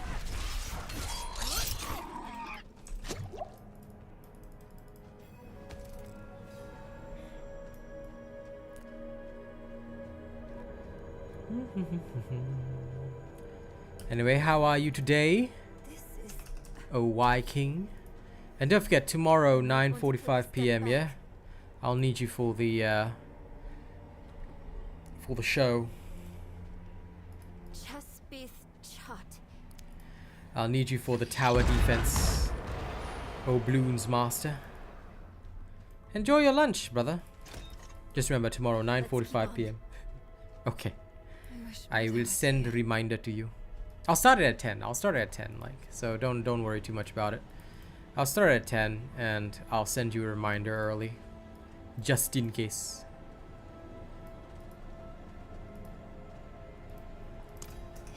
Anyway, how are you today? Oh, why King? And don't forget, tomorrow 9:45 p.m. Yeah, I'll need you for the show. I'll need you for the tower defense. Oh, Bloons Master. Enjoy your lunch, brother. Just remember, tomorrow 9:45 p.m. Okay. I will send a reminder to you. I'll start it at 10. I'll start it at 10, like, so don't worry too much about it. I'll start at 10 and I'll send you a reminder early, just in case.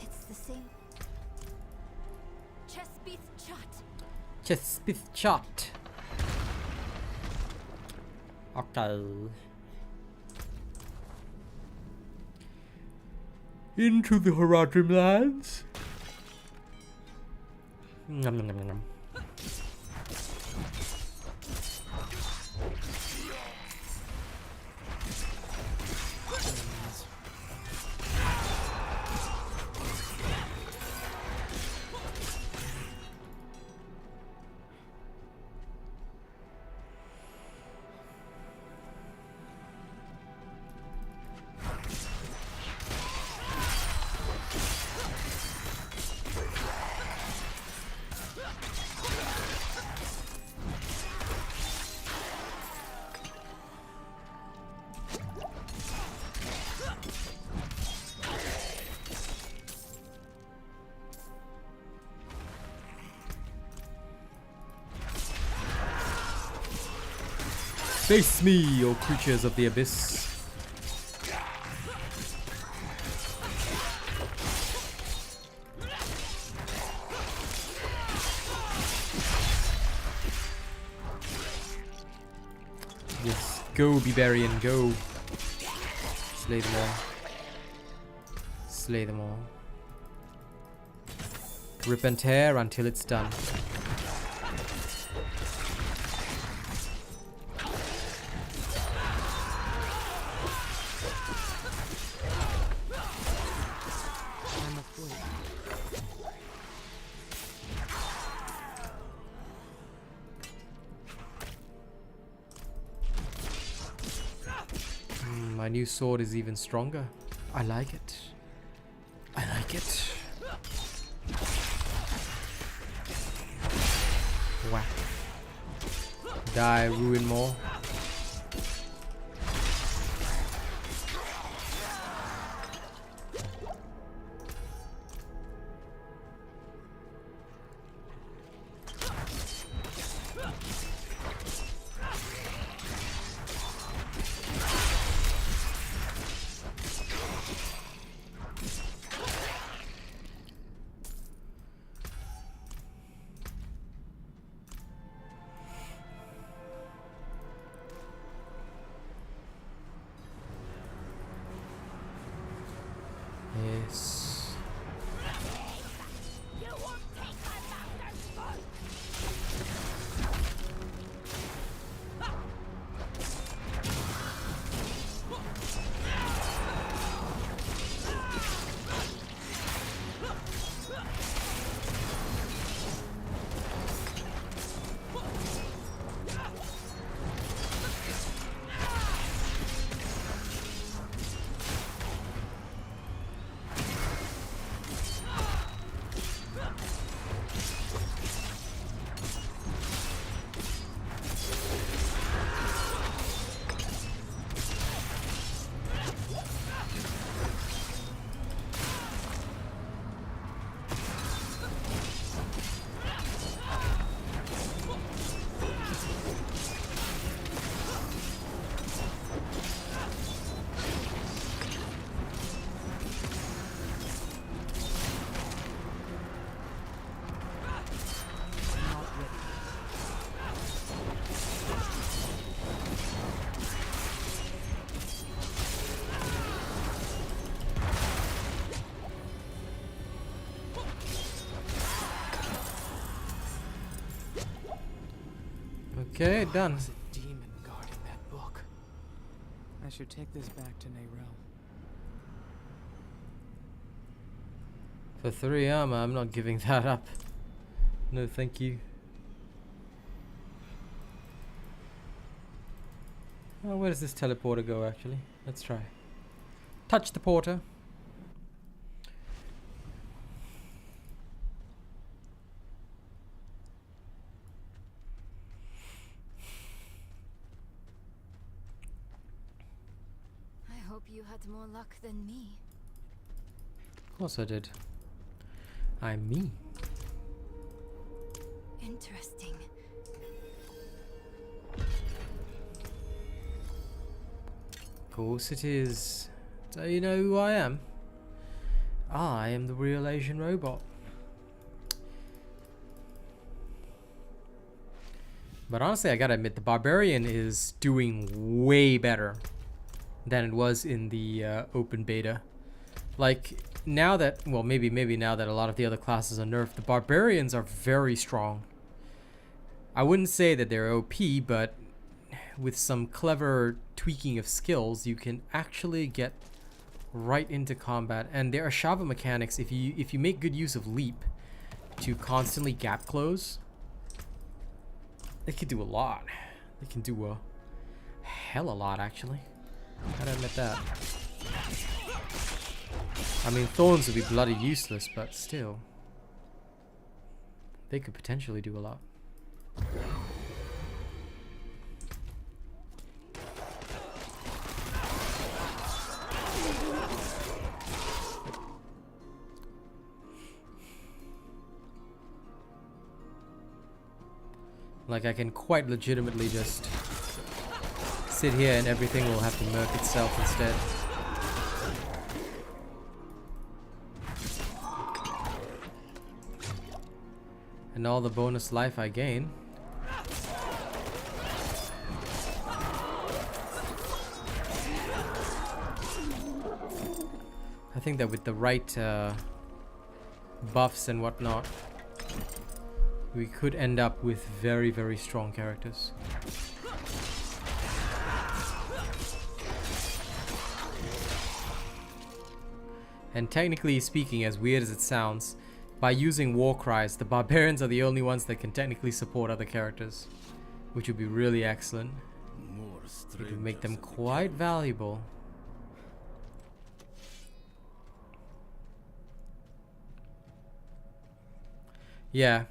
It's the same. Chespith Chat. Chespith Chat. Okay. Into the Haradrim lands. Nom, nom, nom, nom, nom. Face me, O creatures of the abyss. Yes, go Barbarian, go. Slay them all. Slay them all. Rip and tear until it's done. My new sword is even stronger. I like it. I like it. Whack. Die, ruin more. Yes. Okay, done. There's a demon guarding that book. I should take this back to Nayrel. For 3 armor, I'm not giving that up. No, thank you. Oh, where does this teleporter go, actually? Let's try. Touch the porter. I hope you had more luck than me. Of course I did. I'm me. Interesting. Of course it is. So you know who I am? I am the real Asian robot. But honestly, I gotta admit, the Barbarian is doing way better than it was in the open beta. Like, now that, well, maybe now that a lot of the other classes are nerfed, the Barbarians are very strong. I wouldn't say that they're OP, but with some clever tweaking of skills, you can actually get right into combat. And their Ashava mechanics, if you make good use of leap to constantly gap close, they can do a lot. They can do a hell a lot, actually. Gotta admit that. I mean, thorns would be bloody useless, but still, they could potentially do a lot. Like, I can quite legitimately just sit here and everything will have to murk itself instead. And all the bonus life I gain. I think that with the right buffs and whatnot, we could end up with very, very strong characters. And technically speaking, as weird as it sounds, by using war cries, the barbarians are the only ones that can technically support other characters, which would be really excellent. It would make them quite valuable. Yeah,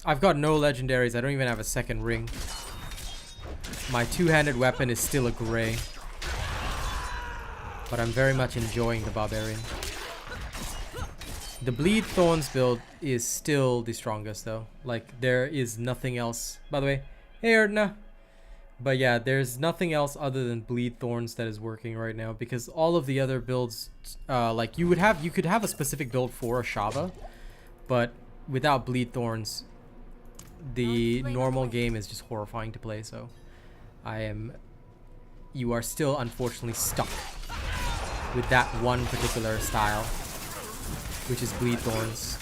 I've got no legendaries. I don't even have a second ring. My two-handed weapon is still a grey, but I'm very much enjoying the barbarian. The bleed thorns build is still the strongest though. Like, there is nothing else. By the way, hey Erdna. But yeah, there's nothing else other than bleed thorns that is working right now, because all of the other builds, like you could have a specific build for Ashava, but without bleed thorns, the normal game is just horrifying to play. So you are still unfortunately stuck with that one particular style, which is bleed thorns.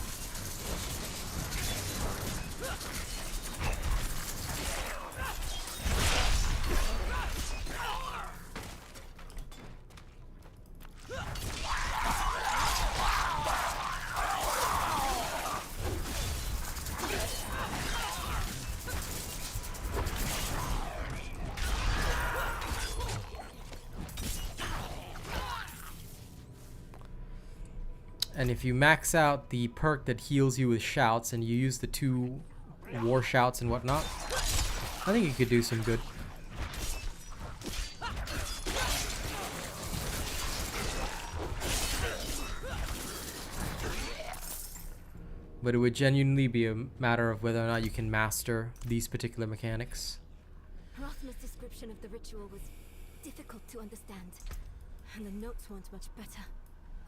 And if you max out the perk that heals you with shouts and you use the 2 war shouts and whatnot, I think you could do some good. But it would genuinely be a matter of whether or not you can master these particular mechanics. Rosmer's description of the ritual was difficult to understand, and the notes weren't much better.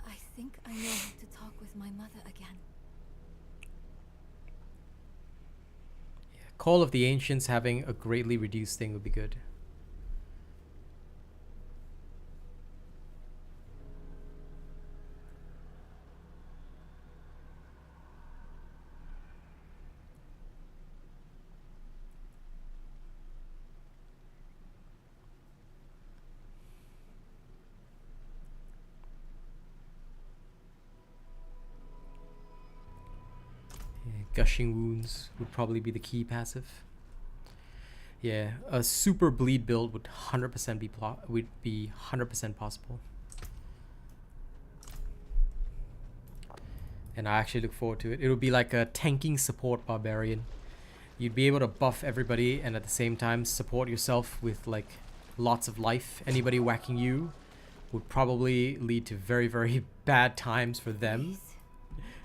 I think I know how to talk with my mother again. Yeah, Call of the Ancients having a greatly reduced thing would be good. Gushing Wounds would probably be the key passive. Yeah, a super bleed build would 100% be 100% possible. And I actually look forward to it. It would be like a tanking support barbarian. You'd be able to buff everybody and at the same time support yourself with like lots of life. Anybody whacking you would probably lead to very, very bad times for them.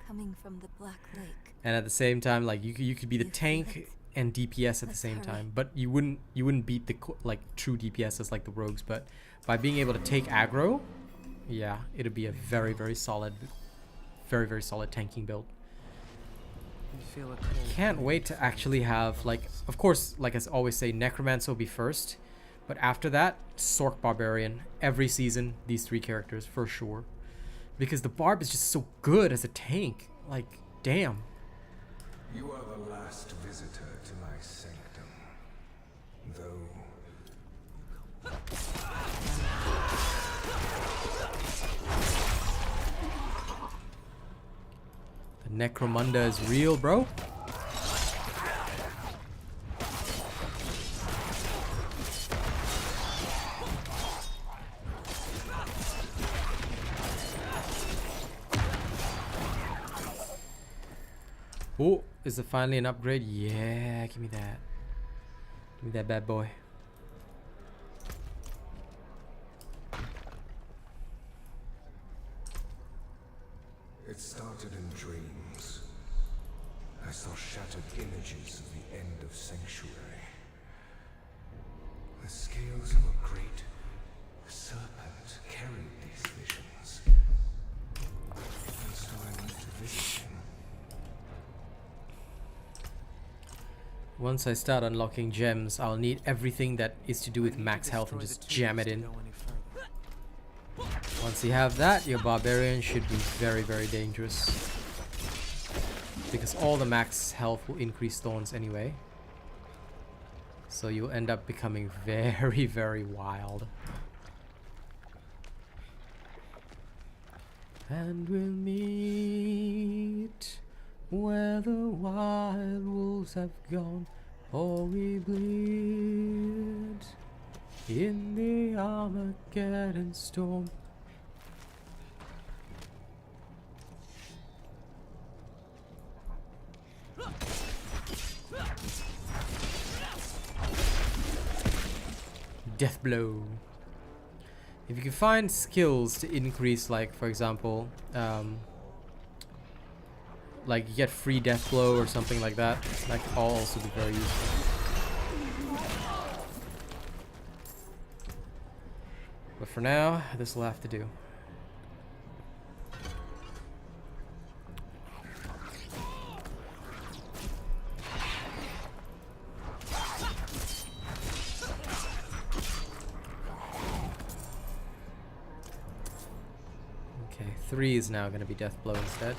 Coming from the Black Lake. And at the same time, like you could be the tank and DPS at the same time, but you wouldn't beat the like true DPSs like the rogues. But by being able to take aggro, yeah, it'd be a very, very solid tanking build. Can't wait to actually have, like, of course, like I always say, Necromancer will be first, but after that, Sork Barbarian. Every season, these 3 characters for sure, because the Barb is just so good as a tank. Like, damn. You are the last visitor to my sanctum, though. The Necromunda is real, bro. Oh, is it finally an upgrade? Yeah, give me that. Give me that bad boy. It started in dreams. I saw shattered images of the end of Sanctuary. The scales of a great serpent carried these visions. And so I went to visit him. Once I start unlocking gems, I'll need everything that is to do with max health and just jam it in. Once you have that, your Barbarian should be very, very dangerous. Because all the max health will increase thorns anyway. So you'll end up becoming very, very wild. And we'll meet where the wild wolves have gone, or we bleed in the Armageddon storm. Death blow. If you can find skills to increase, like for example, like you get free death blow or something like that, that can also be very useful. But for now, this will have to do. Okay, 3 is now going to be death blow instead.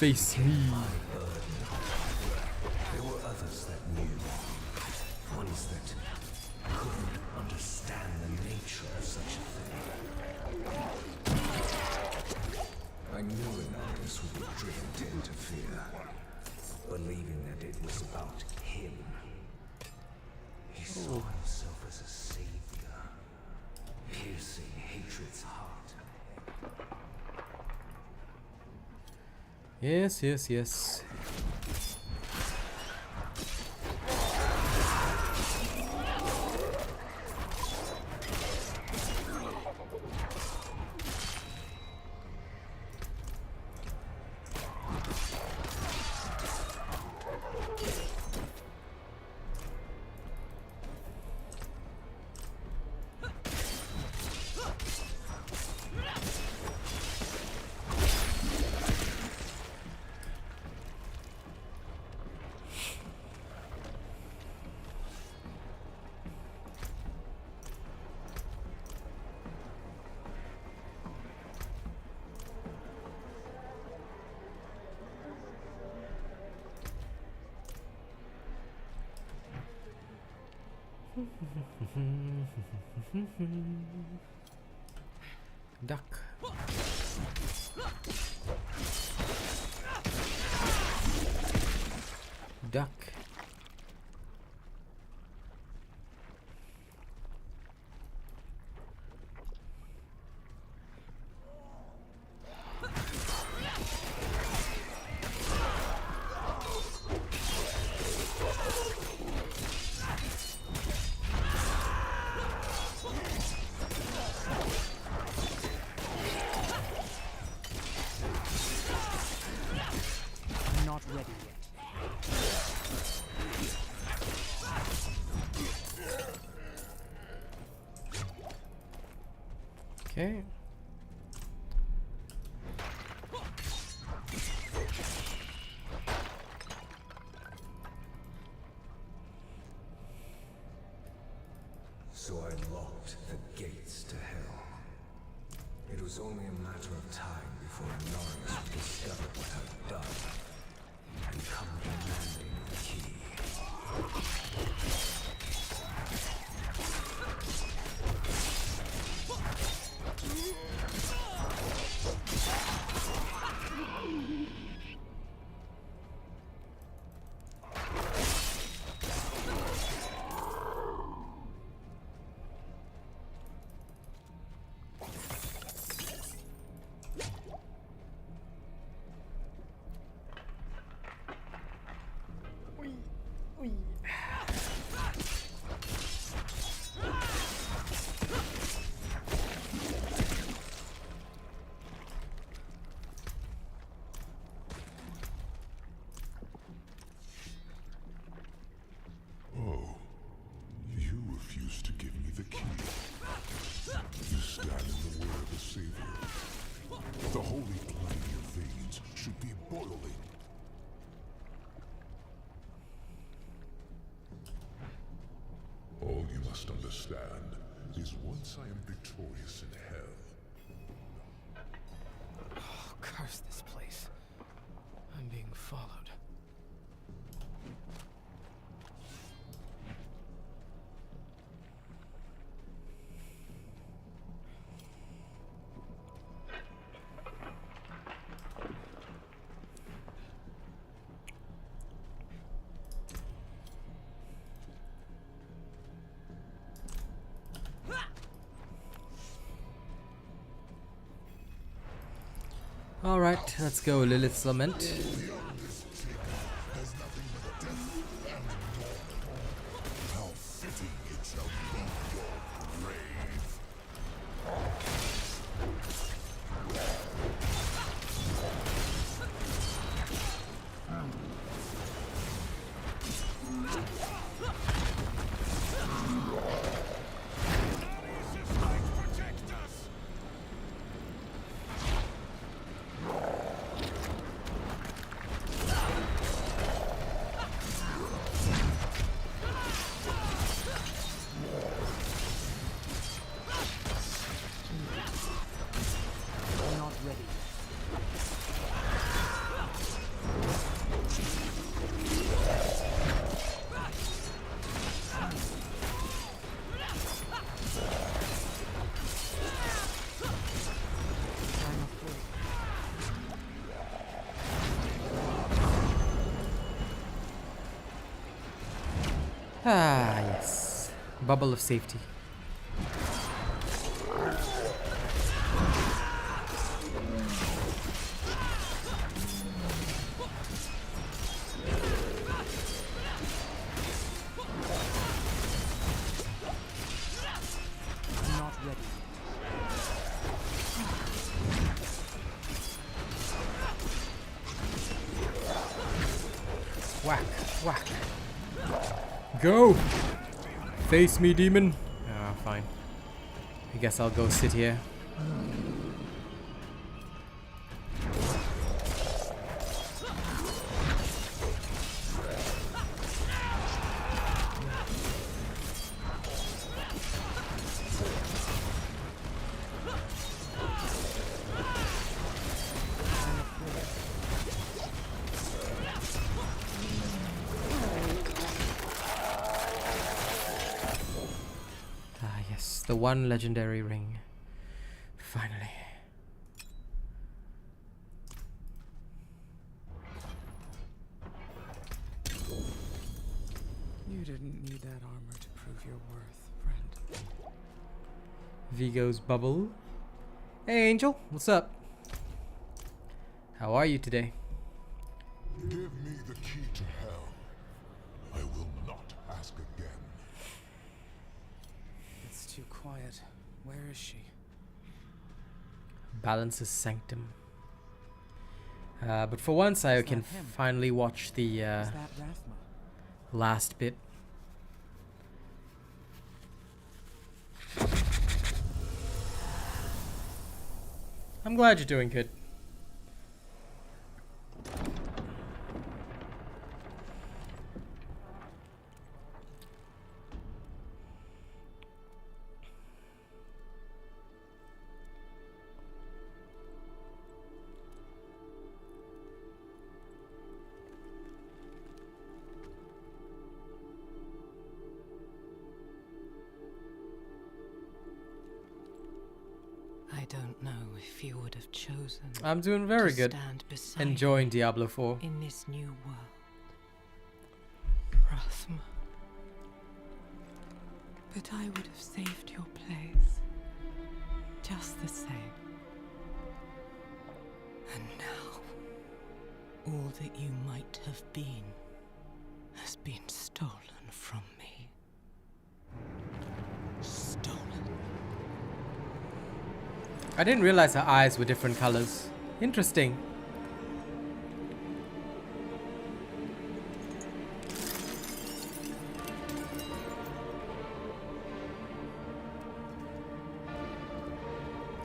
Face me. There were others that knew. Ones that couldn't understand the nature of such a thing. I knew an artist would be driven to interfere, believing that it was about him. He saw himself as a savior, piercing hatred's heart. Yes, yes, yes. Duck. Duck. Not ready yet. Okay. So I locked the gates to hell. It was only a matter of time before Norris would discover what I'd done and come demanding the key. once I am victorious in hell. Oh, curse this place. I'm being followed. Alright, let's go, Lilith's Lament. How fitting it shall be your grave. Ah, yes. Bubble of safety. Not ready. Whack, whack. Go! Face me, demon. Ah, fine. I guess I'll go sit here. The one legendary ring. Finally. You didn't need that armor to prove your worth, friend. Vigo's bubble. Hey, Angel. What's up? How are you today? Give me the key to hell. I will not ask again. It's too quiet. Where is she? Balance's sanctum. But for once, I can finally watch the Is that Rathma? last bit. I'm glad you're doing good. I don't know if you would have chosen. I'm doing very good. Enjoying Diablo 4. In this new world, Rathma. But I would have saved your place, just the same. And now, all that you might have been has been stolen from me. Stolen. I didn't realize her eyes were different colors. Interesting.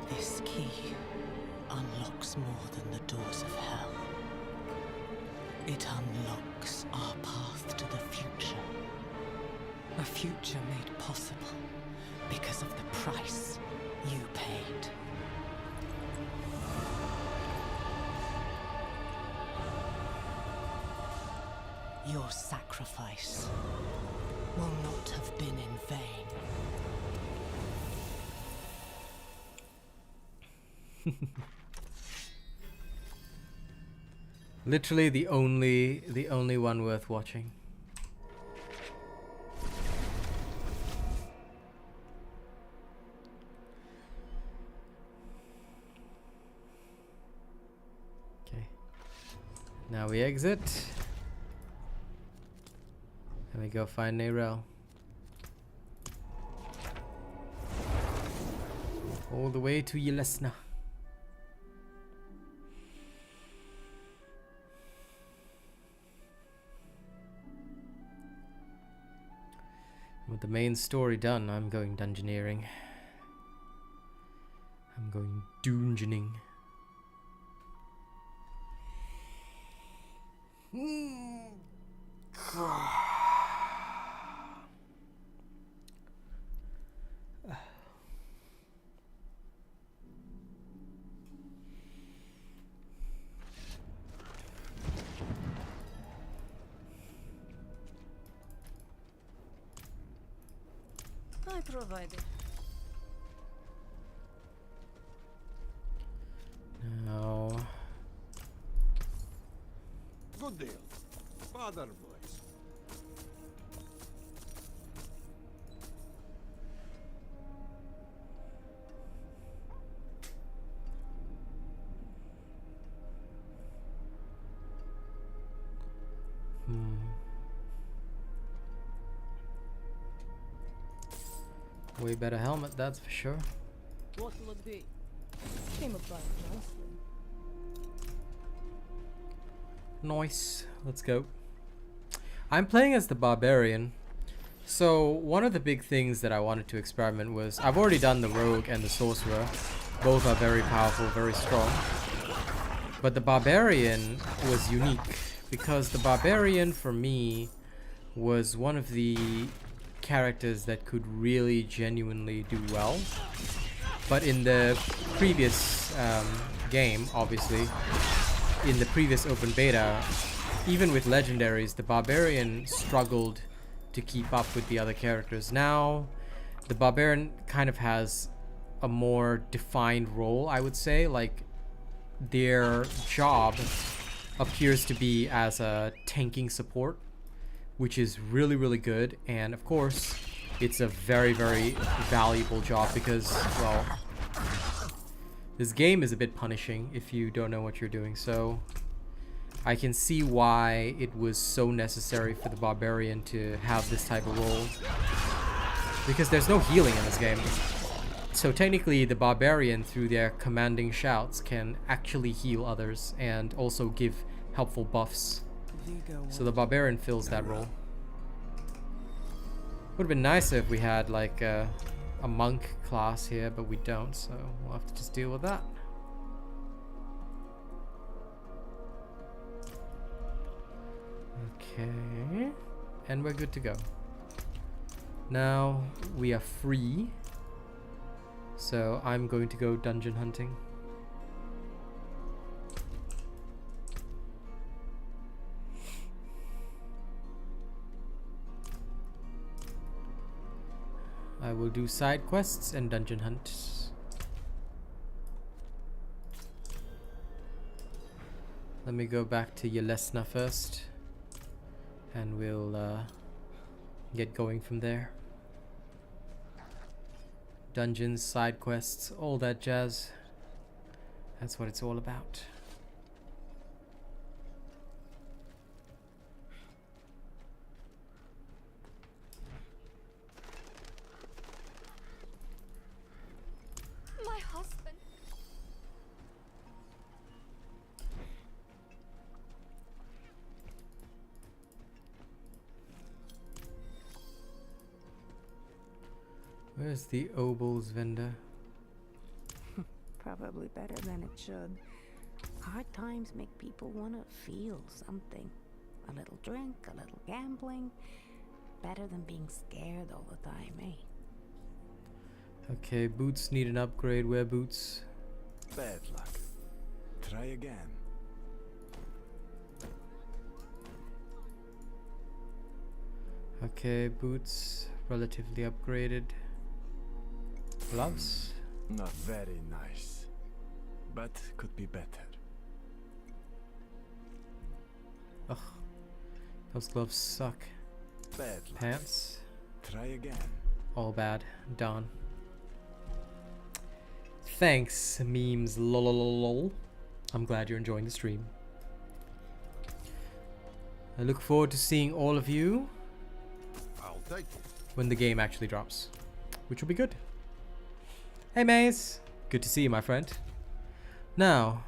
This key unlocks more than the doors of hell. It unlocks our path to the future. A future made possible because of the price you paid. Your sacrifice will not have been in vain. Literally the only one worth watching. Okay. Now we exit. And we go find Neyrel. All the way to Yelesna. With the main story done, I'm going dungeoneering. I'm going dungeoning. I provided. No. Good deal. Father voice. Way better helmet, that's for sure. What will it be? Came about nicely. Nice. Let's go. I'm playing as the Barbarian. So one of the big things that I wanted to experiment was, I've already done the Rogue and the Sorcerer. Both are very powerful, very strong. But the Barbarian was unique because the Barbarian for me was one of the characters that could really genuinely do well. But in the previous game, obviously, in the previous open beta, even with legendaries, the Barbarian struggled to keep up with the other characters. Now, the Barbarian kind of has a more defined role, I would say. Like, their job appears to be as a tanking support, which is really, really good. And of course, it's a very, very valuable job because, well, this game is a bit punishing if you don't know what you're doing. So I can see why it was so necessary for the Barbarian to have this type of role, because there's no healing in this game. So technically the Barbarian, through their commanding shouts, can actually heal others and also give helpful buffs. So the Barbarian fills that role. Would have been nicer if we had like a monk class here, but we don't, so we'll have to just deal with that. Okay, and we're good to go. Now we are free, so I'm going to go dungeon hunting. I will do side quests and dungeon hunts. Let me go back to Yelesna first, and we'll get going from there. Dungeons, side quests, all that jazz. That's what it's all about. My husband. Where's the obols vendor? Probably better than it should. Hard times make people want to feel something. A little drink, a little gambling. Better than being scared all the time, eh? Okay, boots need an upgrade. Wear boots. Bad luck. Try again. Okay, boots relatively upgraded. Gloves. Not very nice, but could be better. Ugh, those gloves suck. Bad luck. Pants. Try again. All bad. Done. Thanks, memes. Lol. I'm glad you're enjoying the stream. I look forward to seeing all of you I'll take it. when the game actually drops, which will be good. Hey, Maze. Good to see you, my friend. Now,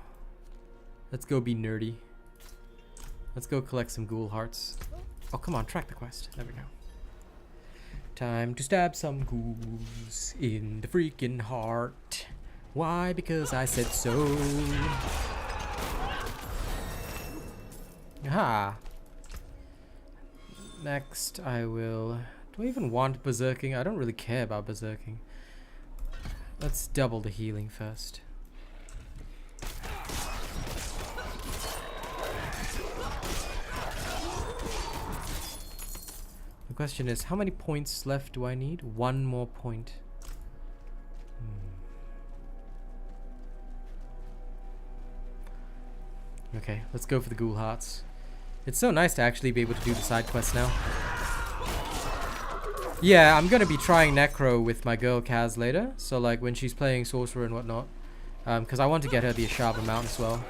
let's go be nerdy. Let's go collect some ghoul hearts. Oh, come on, track the quest. There we go. Time to stab some ghouls in the freaking heart. Why? Because I said so. Aha. Next, I will... Do I even want berserking? I don't really care about berserking. Let's double the healing first. The question is, how many points left do I need? 1 more point. Okay, let's go for the ghoul hearts. It's so nice to actually be able to do the side quests now. Yeah, I'm gonna be trying Necro with my girl Kaz later. So like when she's playing Sorcerer and whatnot. Because I want to get her the Ashava Mount as well.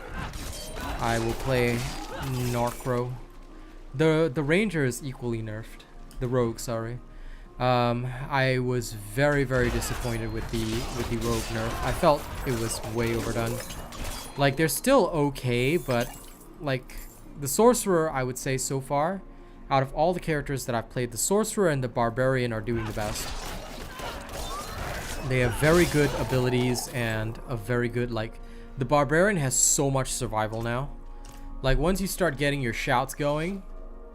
I will play Necro. The Ranger is equally nerfed. The Rogue, sorry. I was very disappointed with the Rogue nerf. I felt it was way overdone. Like they're still okay, but like the Sorcerer, I would say so far, out of all the characters that I've played, the Sorcerer and the Barbarian are doing the best. They have very good abilities and a very good, like, the Barbarian has so much survival now. Like once you start getting your shouts going,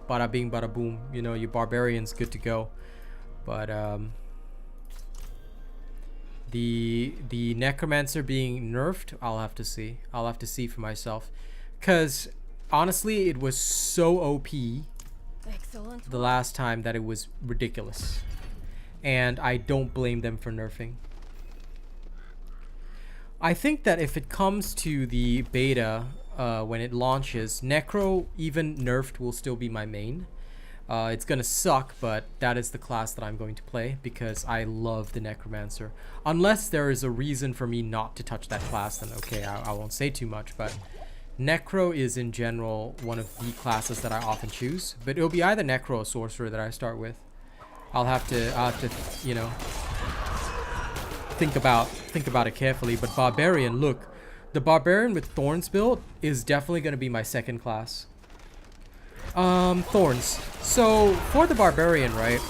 bada bing bada boom, you know, your Barbarian's good to go. But the Necromancer being nerfed, I'll have to see. I'll have to see for myself. Because honestly, it was so OP the last time that it was ridiculous. And I don't blame them for nerfing. I think that if it comes to the beta, when it launches, Necro, even nerfed, will still be my main. It's gonna suck, but that is the class that I'm going to play because I love the Necromancer. Unless there is a reason for me not to touch that class, then okay, I won't say too much, but Necro is in general one of the classes that I often choose. But it'll be either Necro or Sorcerer that I start with. I'll have to, you know, think about it carefully. But Barbarian, look, the Barbarian with Thorns build is definitely gonna be my second class. Thorns. So for the Barbarian, right,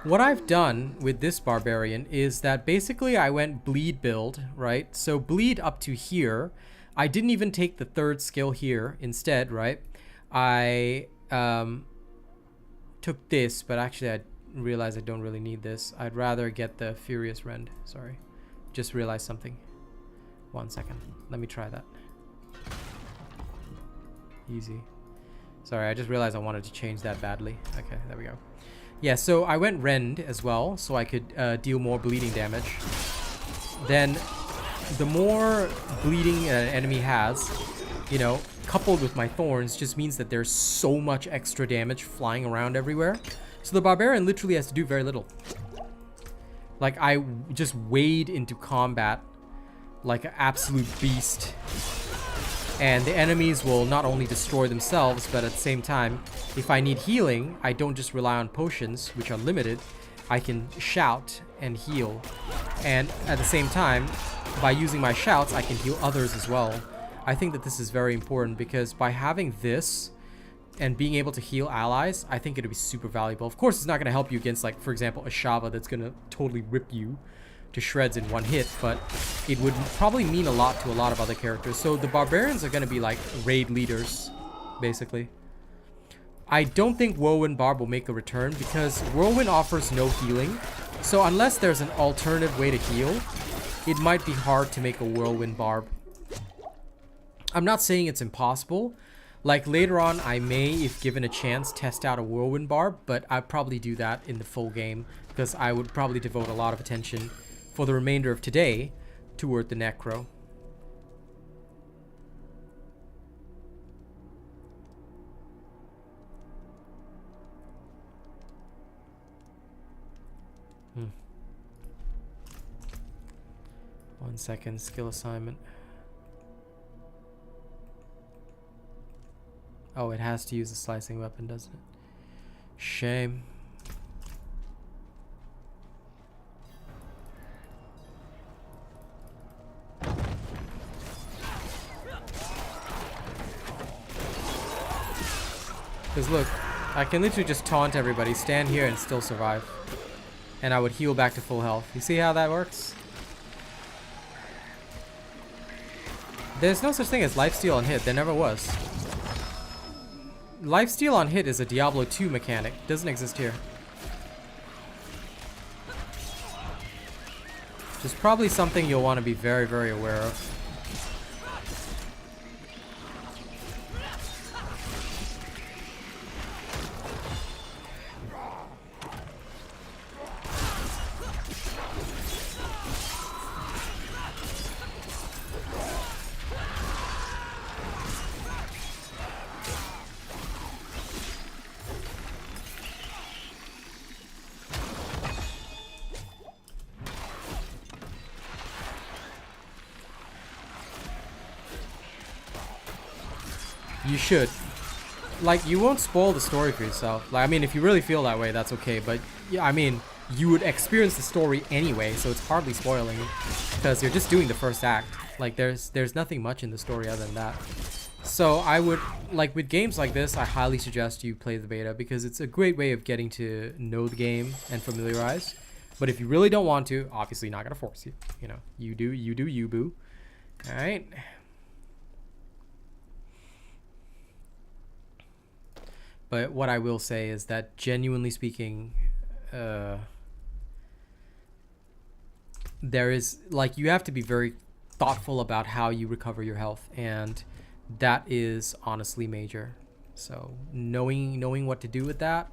what I've done with this Barbarian is that basically I went bleed build, right? So bleed up to here. I didn't even take the third skill here. Instead, right, I took this, but actually I realized I don't really need this. I'd rather get the Furious Rend. Sorry, just realized something. 1 second, let me try that. Easy. Sorry, I just realized I wanted to change that badly. Okay, there we go. Yeah, so I went Rend as well, so I could deal more bleeding damage. Then, the more bleeding an enemy has, you know, coupled with my Thorns, just means that there's so much extra damage flying around everywhere. So the Barbarian literally has to do very little. Like, I just wade into combat like an absolute beast. And the enemies will not only destroy themselves, but at the same time, if I need healing, I don't just rely on potions, which are limited. I can shout and heal. And at the same time, by using my shouts, I can heal others as well. I think that this is very important because by having this and being able to heal allies, I think it'll be super valuable. Of course, it's not going to help you against, like, for example, Ashava that's going to totally rip you to shreds in one hit, but it would probably mean a lot to a lot of other characters. So the Barbarians are going to be like raid leaders, basically. I don't think Whirlwind Barb will make a return because Whirlwind offers no healing, So unless there's an alternative way to heal, it might be hard to make a whirlwind barb. I'm not saying it's impossible. Like later on, I may, if given a chance, test out a whirlwind barb, but I'd probably do that in the full game because I would probably devote a lot of attention for the remainder of today toward the necro. One second, skill assignment. Oh, it has to use a slicing weapon, doesn't it? Shame. Because look, I can literally just taunt everybody, stand here and still survive. And I would heal back to full health. You see how that works? There's no such thing as lifesteal on hit. There never was. Lifesteal on hit is a Diablo 2 mechanic. Doesn't exist here. Which is probably something you'll want to be very, very aware of. You should. Like, you won't spoil the story for yourself. Like, I mean, if you really feel that way, that's okay. But, yeah, I mean, you would experience the story anyway, so it's hardly spoiling. Because you're just doing the first act. Like, there's nothing much in the story other than that. So, I would, like, with games like this, I highly suggest you play the beta. Because it's a great way of getting to know the game and familiarize. But if you really don't want to, obviously not gonna force you. You know, you do, you boo. Alright. But what I will say is that, genuinely speaking, there is, like, you have to be very thoughtful about how you recover your health, and that is honestly major. So knowing what to do with that,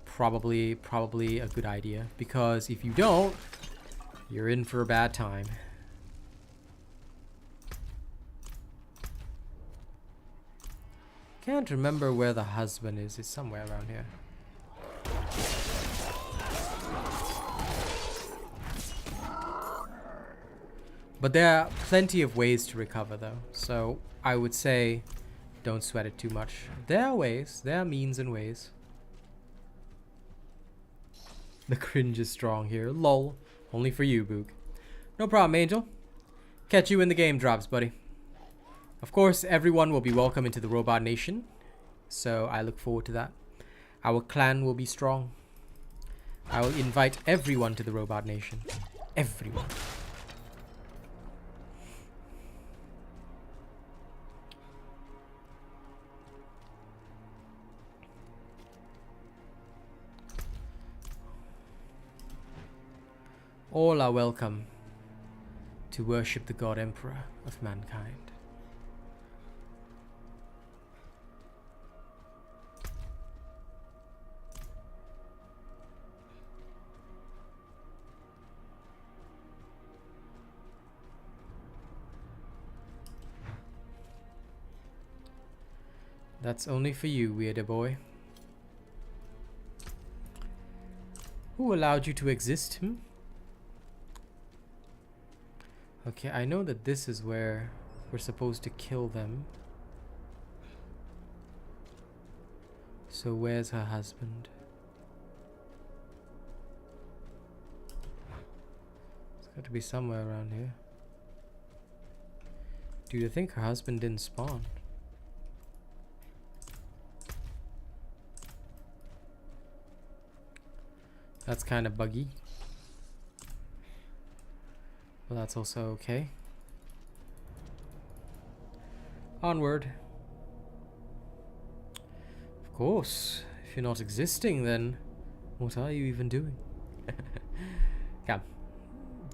probably a good idea, because if you don't, you're in for a bad time. Can't remember where the husband is. It's somewhere around here. But there are plenty of ways to recover though. So I would say don't sweat it too much. There are ways. There are means and ways. The cringe is strong here. Lol. Only for you, Boog. No problem, Angel. Catch you when the game drops, buddy. Of course, everyone will be welcome into the Robot Nation, so I look forward to that. Our clan will be strong. I will invite everyone to the Robot Nation. Everyone. All are welcome to worship the God Emperor of mankind. That's only for you, weirdo boy. Who allowed you to exist, hmm? Okay, I know that this is where we're supposed to kill them. So where's her husband? It's got to be somewhere around here. Dude, I think her husband didn't spawn. That's kind of buggy. Well, that's also okay. Onward. Of course. If you're not existing, then what are you even doing? Okay.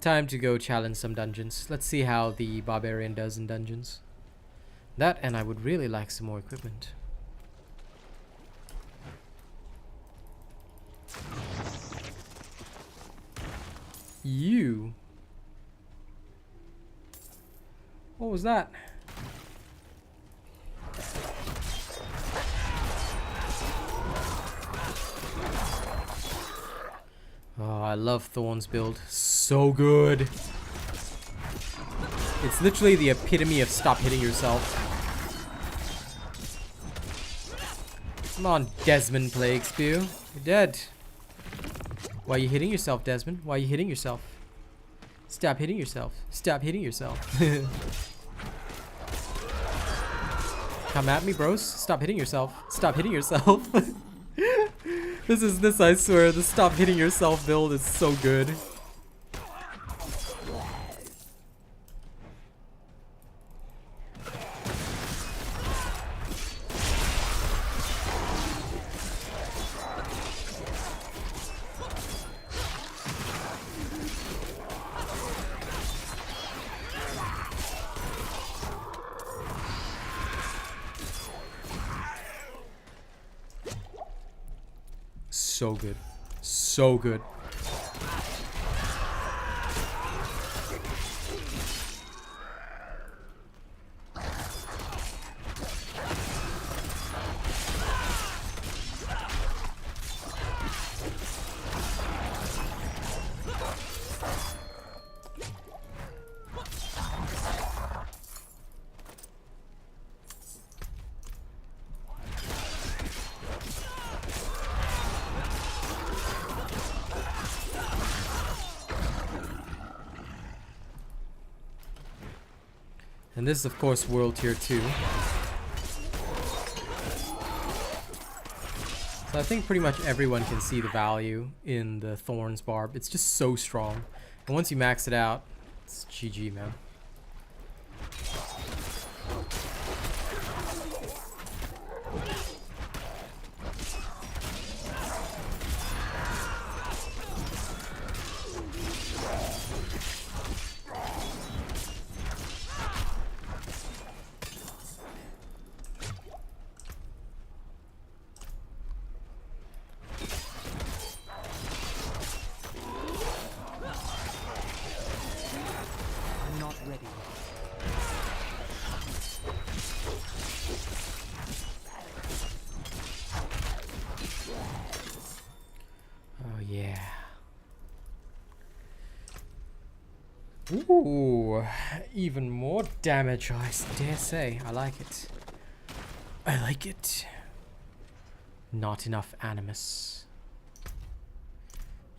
Time to go challenge some dungeons. Let's see how the Barbarian does in dungeons. That, and I would really like some more equipment. You. What was that? Oh, I love Thorn's build. So good. It's literally the epitome of stop hitting yourself. Come on, Desmond Plague Spew. You're dead. Why are you hitting yourself, Desmond? Why are you hitting yourself? Stop hitting yourself. Stop hitting yourself. Come at me, bros. Stop hitting yourself. Stop hitting yourself. This, I swear, the stop hitting yourself build is so good. So good. So good. And this is of course World Tier 2. So I think pretty much everyone can see the value in the Thorns Barb. It's just so strong. And once you max it out, it's GG, man. Ooh, even more damage, I dare say. I like it. I like it. Not enough animus.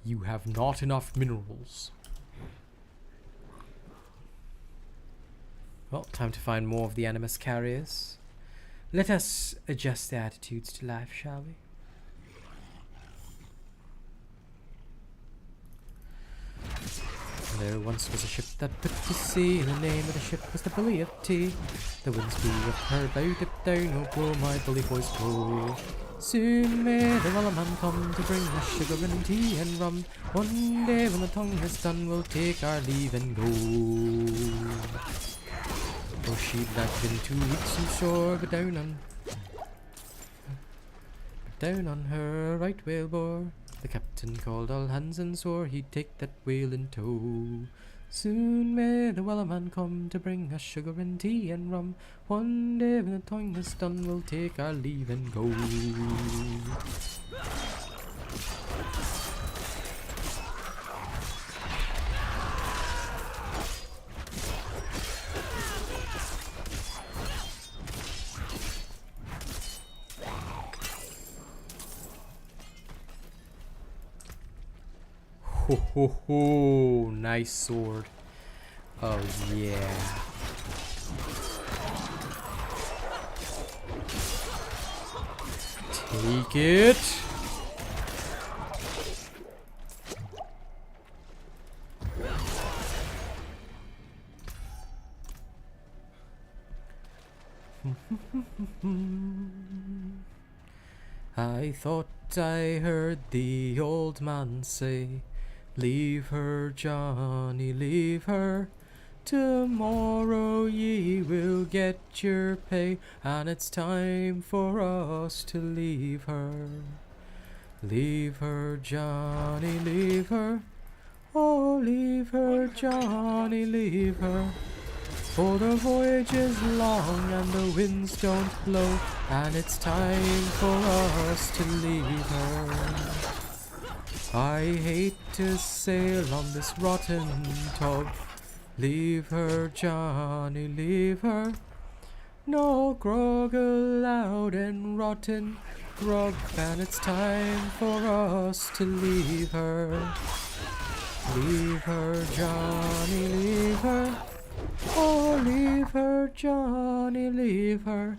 You have not enough minerals. Well, time to find more of the animus carriers. Let us adjust their attitudes to life, shall we? There once was a ship that put to sea, and the name of the ship was the Bully of Tea. The winds blew up her bow, dip down, oh blow my bully boys blow. Soon may the Wellerman come to bring us sugar and tea and rum. One day when the tongue is done, we'll take our leave and go. Oh, she'd not been 2 weeks on shore, but down on her right whale bore. The captain called all hands and swore he'd take that whale in tow. Soon may the Wellerman come to bring us sugar and tea and rum. One day when the tongue is done, we'll take our leave and go. Ho ho ho, nice sword. Oh yeah. Take it. I thought I heard the old man say, Leave her, Johnny, leave her. Tomorrow ye will get your pay, and it's time for us to leave her. Leave her, Johnny, leave her. Oh, leave her, Johnny, leave her. For the voyage is long and the winds don't blow, and it's time for us to leave her. I hate to sail on this rotten tub. Leave her, Johnny, leave her. No grog allowed in rotten grog, and it's time for us to leave her. Leave her, Johnny, leave her. Oh, leave her, Johnny, leave her.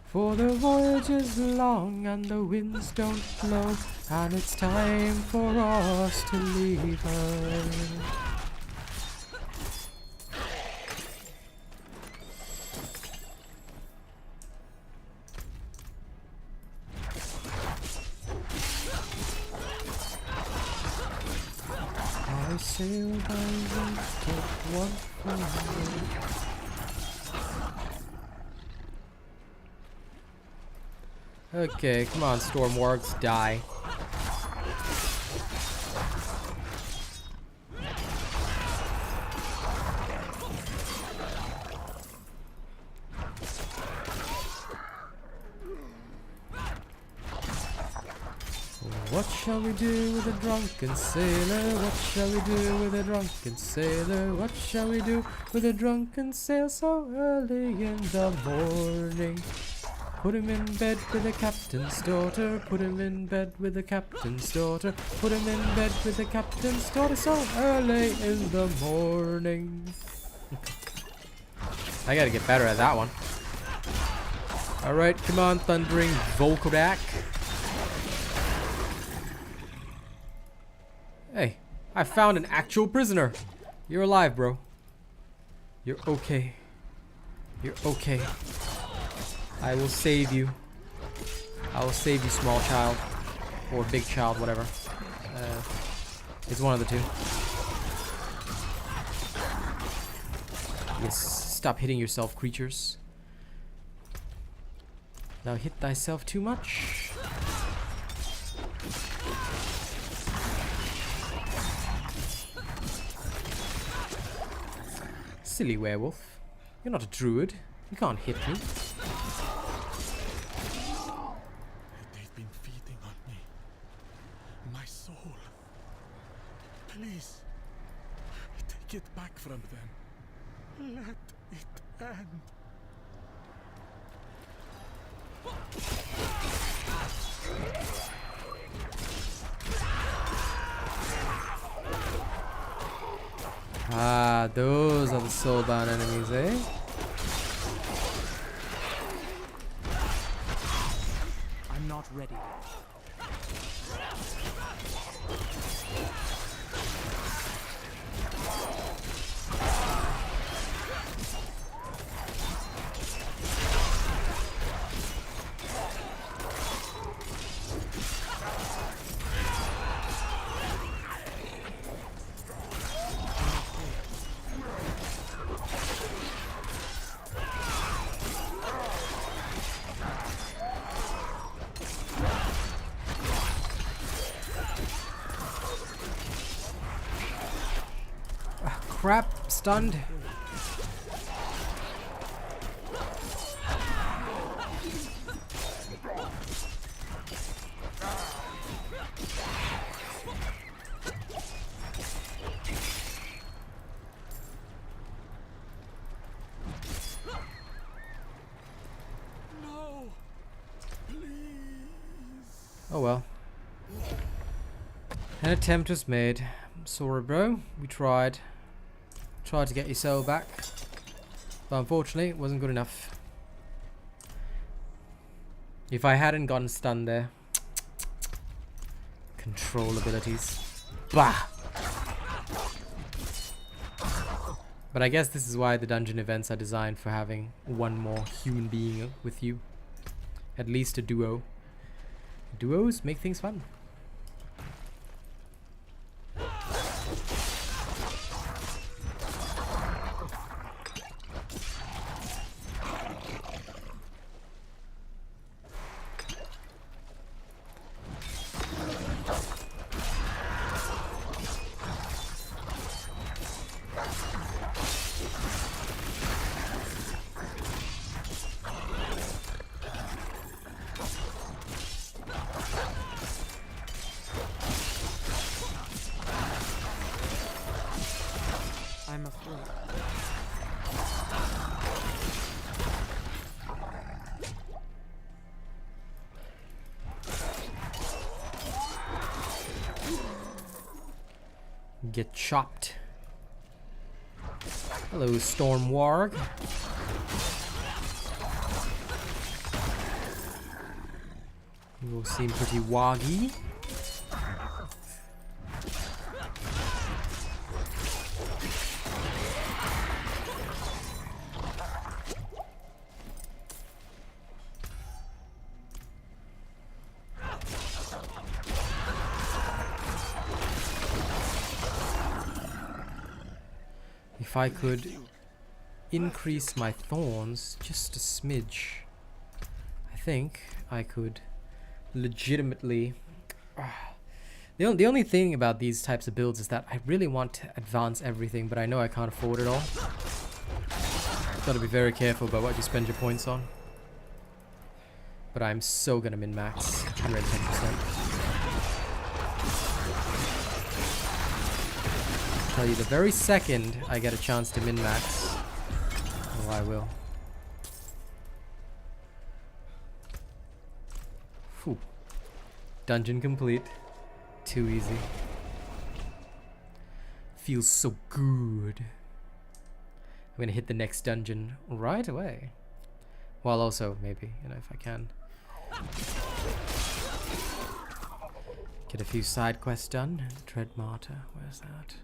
For the voyage is long and the winds don't blow, and it's time for us to leave her. I sail by wind, take one for me. Okay, come on, Storm Wargs, die. What shall we do with a drunken sailor? What shall we do with a drunken sailor? What shall we do with a drunken sailor so early in the morning? Put him in bed with the captain's daughter. Put him in bed with the captain's daughter. Put him in bed with the captain's daughter so early in the morning. I gotta get better at that one. Alright, come on, Thundering Volkodak. Hey, I found an actual prisoner. You're alive, bro. You're okay. You're okay. I will save you. I will save you, small child. Or big child, whatever. It's one of the two. Yes, stop hitting yourself, creatures. Thou hit thyself too much. Silly werewolf. You're not a druid. You can't hit me. They've been feeding on me. My soul. Please. Take it back from them. Let it end. Ah, those are the soulbound enemies, eh? I'm not ready. Crap, stunned. No. Please. Oh well. An attempt was made. I'm sorry, bro. We tried. Tried to get your soul back, but unfortunately it wasn't good enough. If I hadn't gotten stunned there. Control abilities. Bah! But I guess this is why the dungeon events are designed for having one more human being with you. At least a duo. Duos make things fun. get chopped. Hello, Storm Warg. You all seem pretty woggy. If I could increase my thorns just a smidge, I think I could legitimately... The only thing about these types of builds is that I really want to advance everything, but I know I can't afford it all. Gotta be very careful about what you spend your points on. But I'm so gonna min-max 110%. Tell you, the very second I get a chance to min-max, oh, I will. Phew. Dungeon complete. Too easy. Feels so good. I'm gonna hit the next dungeon right away. Well, also, maybe, you know, if I can. Get a few side quests done. Dread Martyr, where's that?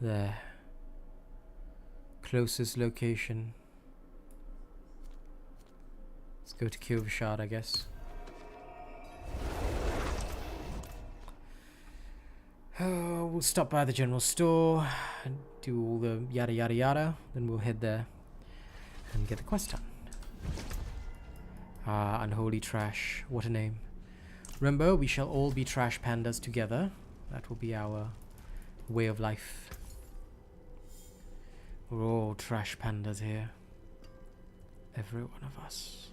There. Closest location. Let's go to Kyovashad, I guess. Oh, we'll stop by the general store and do all the yada yada yada. Then we'll head there and get the quest done. Ah, unholy trash. What a name. Remember, we shall all be trash pandas together. That will be our way of life. We're all trash pandas here. Every one of us.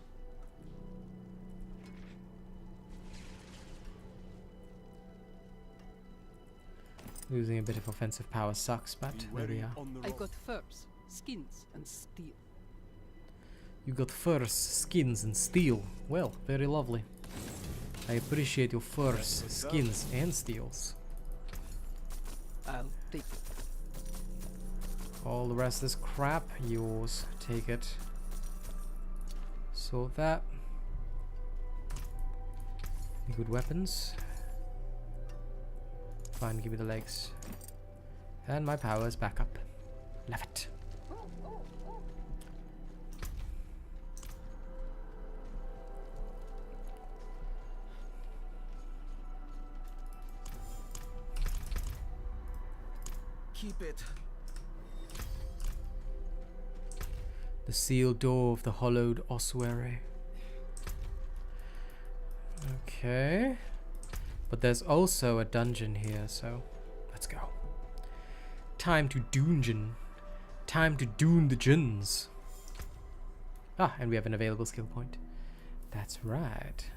Losing a bit of offensive power sucks, but there we are. I got furs, skins, and steel. You got furs, skins, and steel. Well, very lovely. I appreciate your furs, skins, and steels. I'll take it. All the rest of this crap, yours. Take it. Sort that. Any good weapons? Fine, give me the legs. And my power's back up. Love it. Keep it. The sealed door of the hollowed ossuary. Okay. But there's also a dungeon here, so let's go. Time to dungeon. Time to doom the gins. Ah, and we have an available skill point. That's right.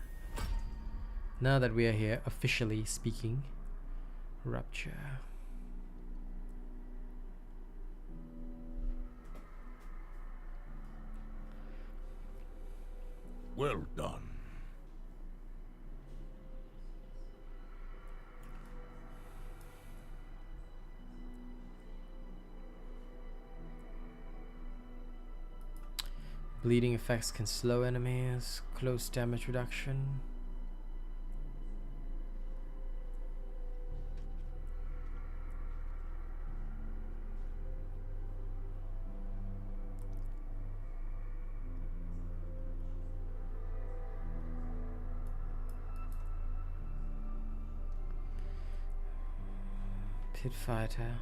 Now that we are here, officially speaking, Rupture. Well done. Bleeding effects can slow enemies. Close damage reduction. Pit Fighter.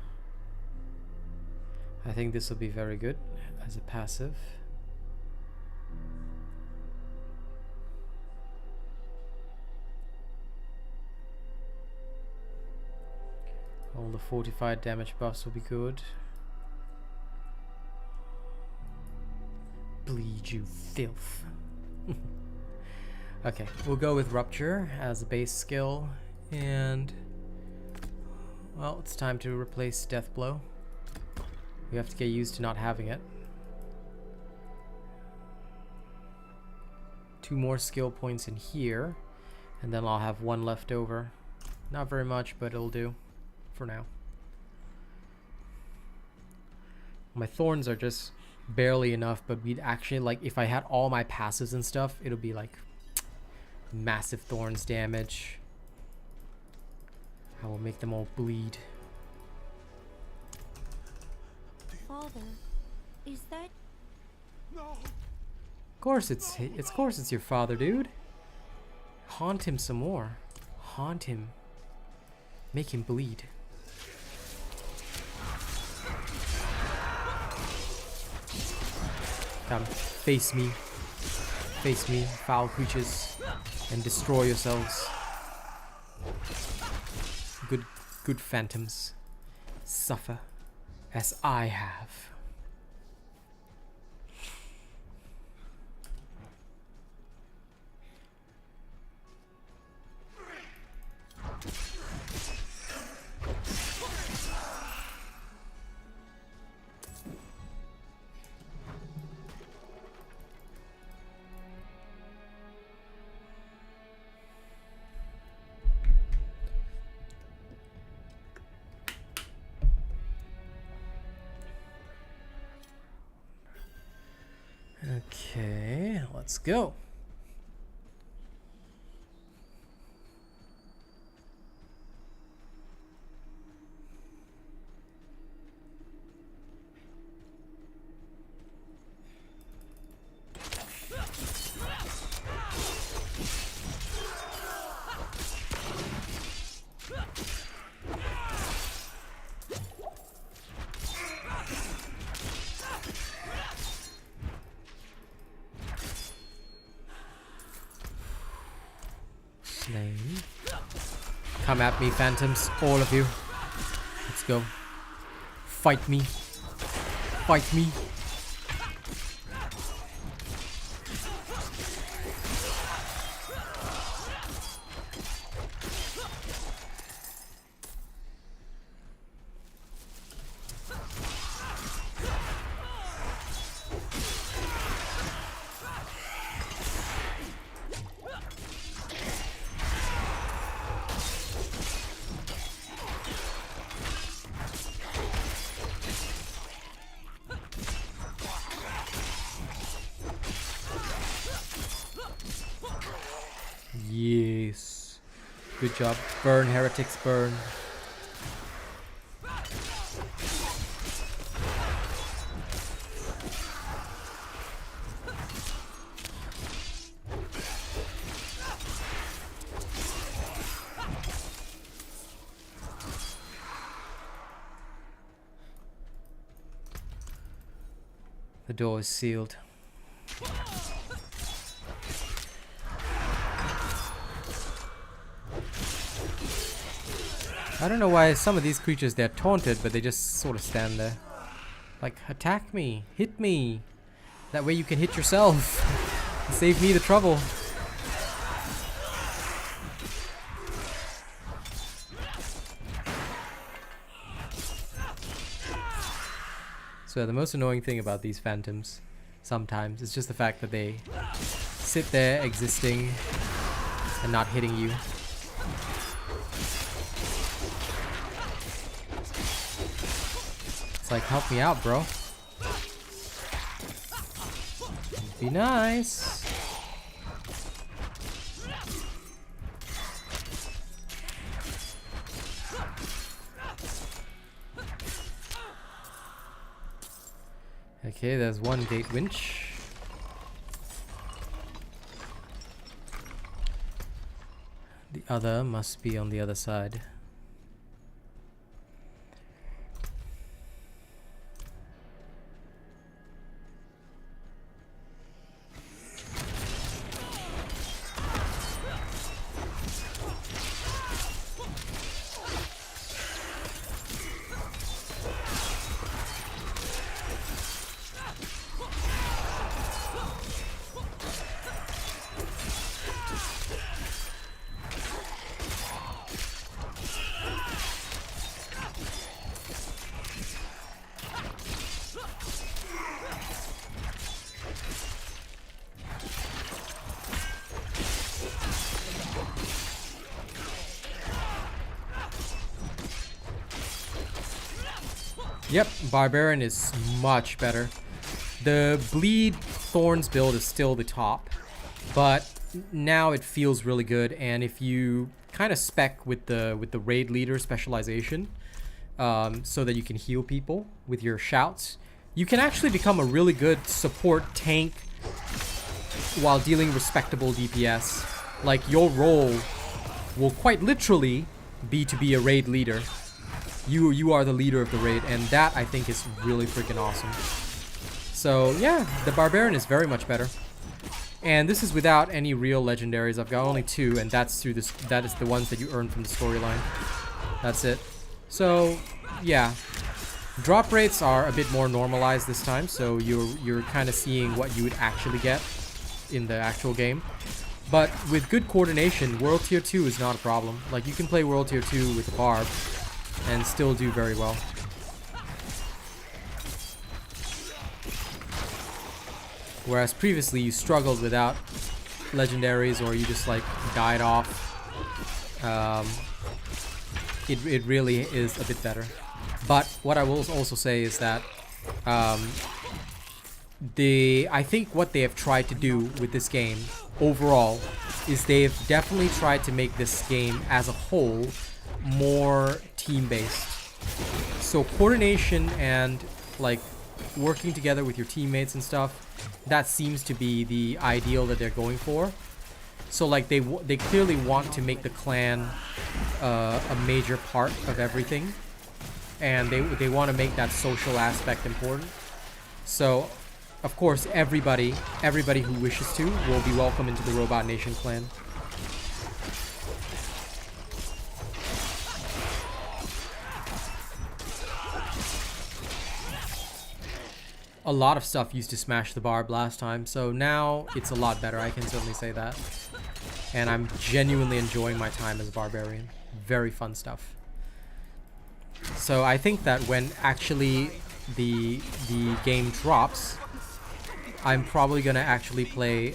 I think this will be very good as a passive. All the fortified damage buffs will be good. Bleed you filth. Okay, we'll go with Rupture as a base skill, and well, it's time to replace Death Blow. We have to get used to not having it. 2 more skill points in here, and then I'll have 1 left over. Not very much, but it'll do for now. My thorns are just barely enough, but we'd actually, like, if I had all my passives and stuff, it'll be like massive thorns damage. I will make them all bleed. Father, is that... No. Of course it's your father, dude. Haunt him some more. Haunt him. Make him bleed. Come, face me. Face me, foul creatures, and destroy yourselves. Good phantoms. Suffer as I have. Okay, let's go. Come at me, phantoms, all of you. Let's go. Fight me. Fight me. Yes. Good job. Burn, heretics, burn. The door is sealed. I don't know why some of these creatures, they're taunted, but they just sort of stand there. Like, attack me, hit me. That way you can hit yourself. Save me the trouble. So the most annoying thing about these phantoms sometimes is just the fact that they sit there existing and not hitting you. Like, help me out, bro. Be nice. Okay, there's one gate winch. The other must be on the other side. Yep, Barbarian is much better. The Bleed Thorns build is still the top, but now it feels really good. And if you kind of spec with the raid leader specialization, so that you can heal people with your shouts, you can actually become a really good support tank while dealing respectable DPS. Like, your role will quite literally be to be a raid leader. You are the leader of the raid, and that I think is really freaking awesome. So yeah, the Barbarian is very much better. And this is without any real legendaries. I've got only 2, and that's through this. That is the ones that you earn from the storyline. That's it. So yeah, drop rates are a bit more normalized this time, so you're kind of seeing what you would actually get in the actual game. But with good coordination, World Tier 2 is not a problem. Like, you can play World Tier 2 with the Barb and still do very well. Whereas previously you struggled without legendaries, or you just like died off. It really is a bit better. But what I will also say is that I think what they have tried to do with this game overall is they've definitely tried to make this game as a whole more team-based. So coordination and like working together with your teammates and stuff, that seems to be the ideal that they're going for. So like they clearly want to make the clan a major part of everything, and they want to make that social aspect important. So of course everybody who wishes to will be welcome into the Robot Nation clan. A lot of stuff used to smash the Barb last time, so now it's a lot better, I can certainly say that. And I'm genuinely enjoying my time as a Barbarian. Very fun stuff. So I think that when actually the game drops, I'm probably gonna actually play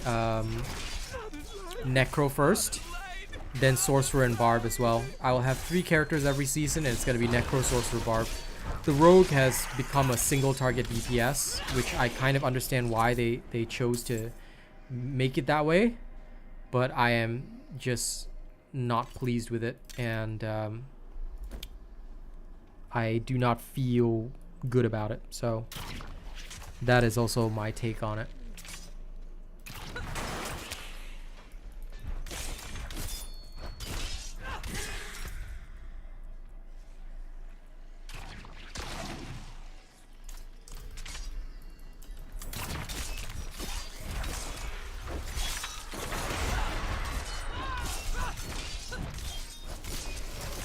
Necro first, then Sorcerer and Barb as well. I will have 3 characters every season, and it's gonna be Necro, Sorcerer, Barb. The Rogue has become a single target DPS, which I kind of understand why they chose to make it that way, but I am just not pleased with it, and I do not feel good about it. So that is also my take on it.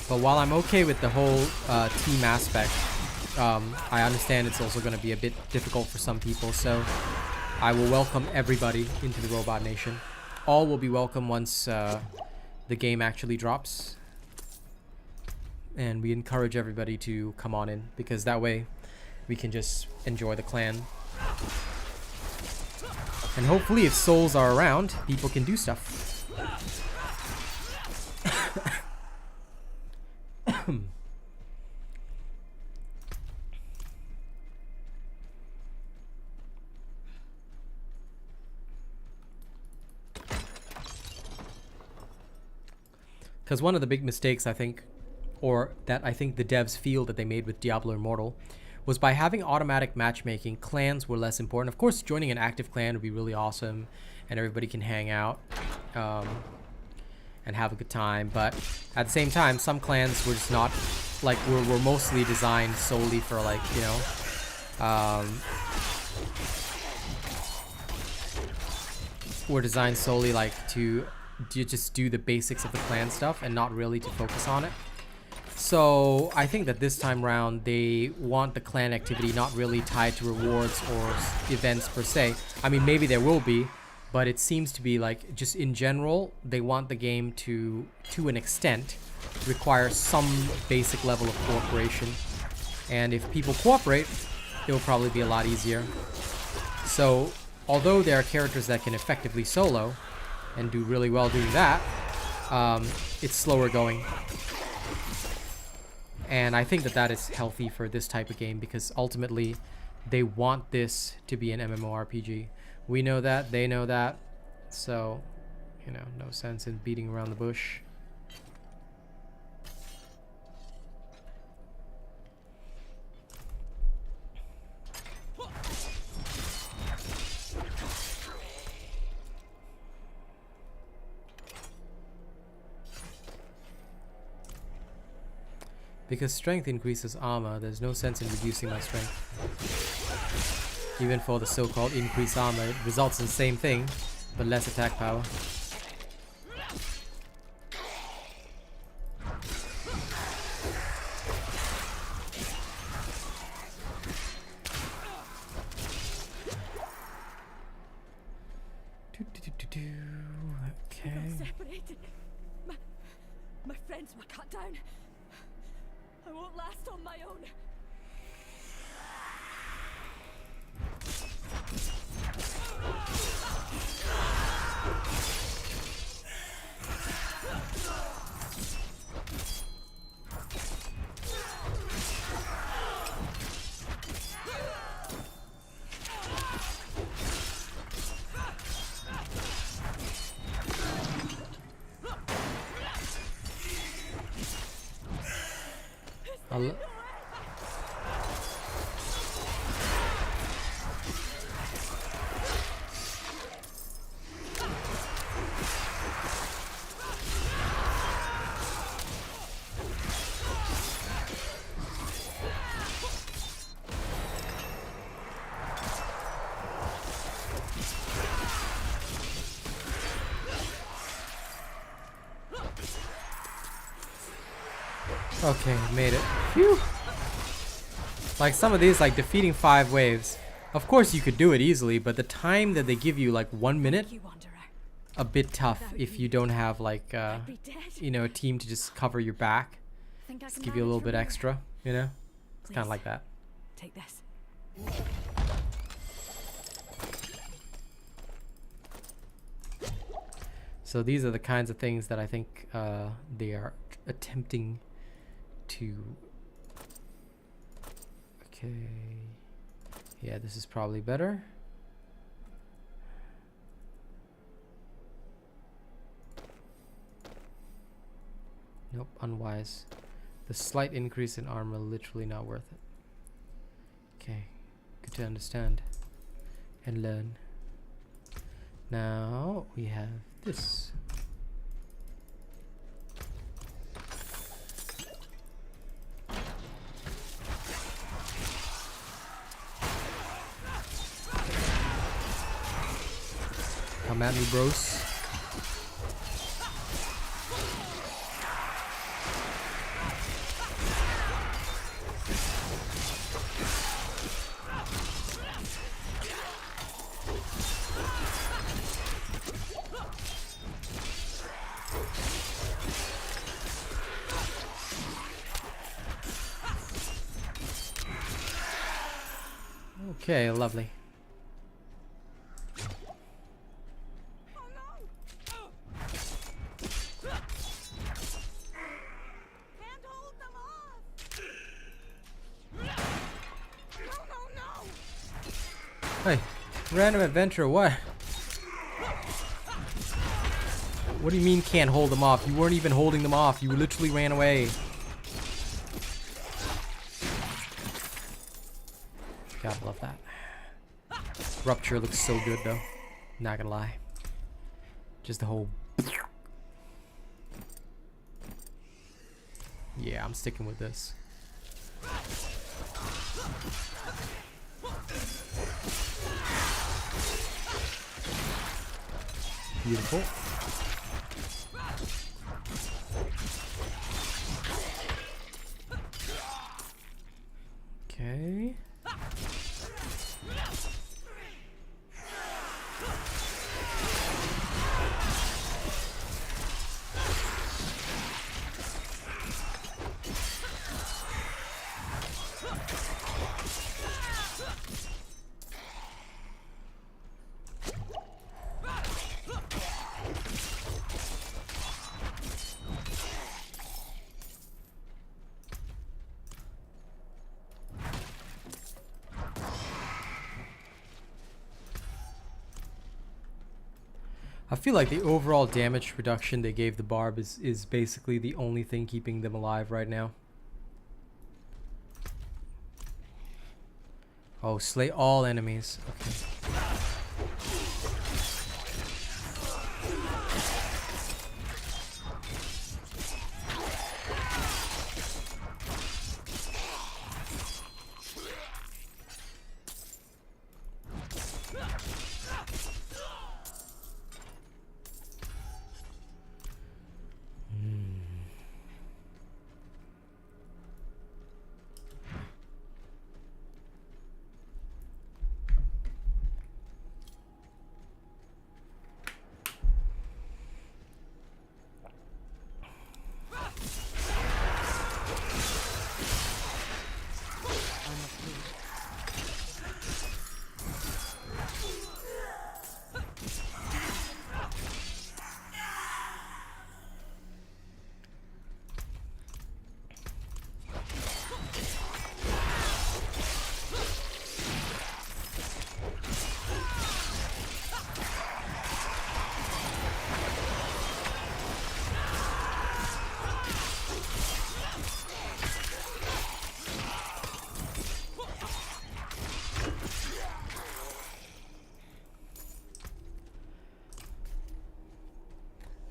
But while I'm okay with the whole team aspect, I understand it's also going to be a bit difficult for some people, so I will welcome everybody into the Robot Nation. All will be welcome once the game actually drops. And we encourage everybody to come on in, because that way we can just enjoy the clan. And hopefully if souls are around, people can do stuff. Because one of the big mistakes, I think, or that I think the devs feel that they made with Diablo Immortal, was by having automatic matchmaking, clans were less important. Of course, joining an active clan would be really awesome, and everybody can hang out and have a good time. But at the same time, some clans were just not, like, were mostly designed solely for, like, you know, were designed solely, like, to just do the basics of the clan stuff and not really to focus on it. So I think that this time round they want the clan activity not really tied to rewards or events per se. I mean, maybe there will be, but it seems to be like, just in general, they want the game to an extent require some basic level of cooperation, and if people cooperate, it will probably be a lot easier. So although there are characters that can effectively solo and do really well doing that, it's slower going. And I think that that is healthy for this type of game because ultimately they want this to be an MMORPG. We know that, they know that, so, you know, no sense in beating around the bush. Because strength increases armor, there's no sense in reducing my strength. Even for the so-called increased armor, it results in the same thing, but less attack power. Okay. I'm separated. My friends were cut down. I won't last on my own. Okay, made it. Phew. Like some of these, like defeating 5 waves. Of course you could do it easily, but the time that they give you, like 1 minute, a bit tough if you don't have like, you know, a team to just cover your back. Just give you a little bit extra, you know? It's kind of like that. Take this. So these are the kinds of things that I think they are attempting to... Okay. Yeah, this is probably better. Nope, unwise. The slight increase in armor, literally not worth it. Okay, good to understand and learn. Now we have this. Come at me, bros. Okay, lovely. Hey, random adventure, what? What do you mean can't hold them off? You weren't even holding them off. You literally ran away. Gotta love that. Rupture looks so good though. Not gonna lie. Just the whole... Yeah, I'm sticking with this. Beautiful. Okay. I feel like the overall damage reduction they gave the Barb is basically the only thing keeping them alive right now. Oh, slay all enemies. Okay.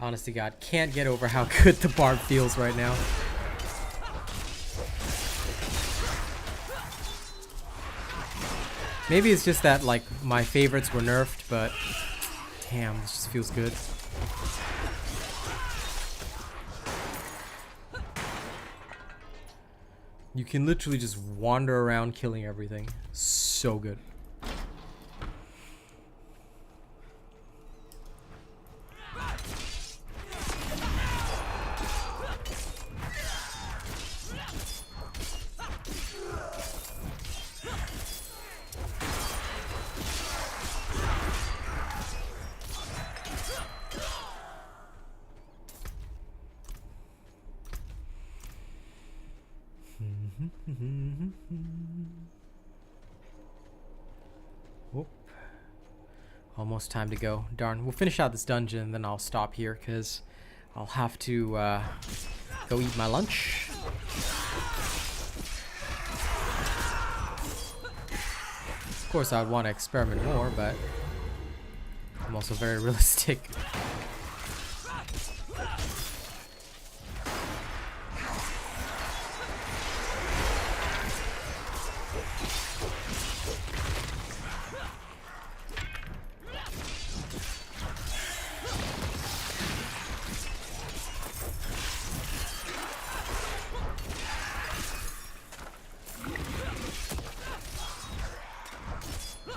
Honest to God, can't get over how good the Barb feels right now. Maybe it's just that, like, my favorites were nerfed, but damn, this just feels good. You can literally just wander around killing everything. So good. Whoop. Almost time to go. Darn, we'll finish out this dungeon and then I'll stop here because I'll have to go eat my lunch. Of course I'd want to experiment more, but I'm also very realistic.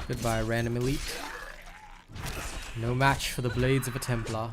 Goodbye, random elite. No match for the blades of a Templar.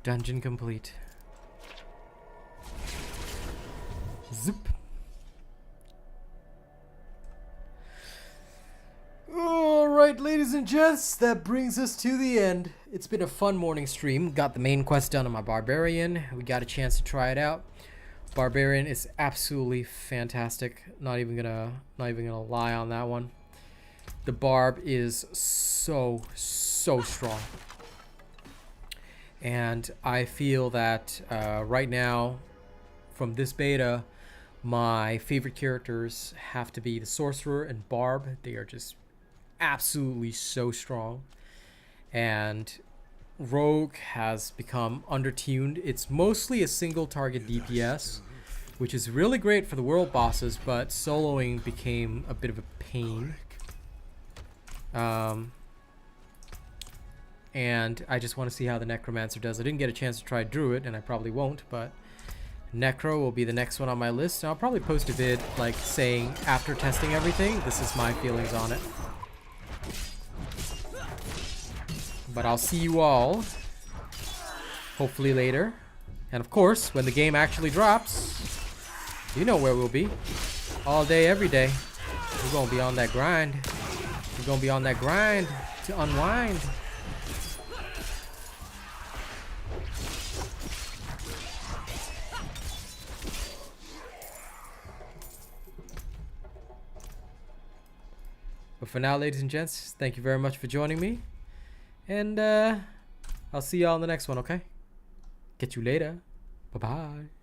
Dungeon complete. Zip. Alright, ladies and gents, that brings us to the end. It's been a fun morning stream. Got the main quest done on my Barbarian. We got a chance to try it out. Barbarian is absolutely fantastic. Not even gonna lie on that one. The Barb is so strong. And I feel that right now, from this beta, my favorite characters have to be the Sorcerer and Barb. They are just absolutely so strong. And Rogue has become undertuned. It's mostly a single target DPS, which is really great for the world bosses, but soloing became a bit of a pain. And I just want to see how the Necromancer does. I didn't get a chance to try Druid, and I probably won't, but Necro will be the next one on my list. And I'll probably post a vid, like, saying, after testing everything, this is my feelings on it. But I'll see you all hopefully later. And of course, when the game actually drops, you know where we'll be. All day, every day. We're gonna be on that grind. We're gonna be on that grind to unwind. But for now, ladies and gents, thank you very much for joining me. And I'll see y'all in the next one, okay? Get you later. Bye-bye.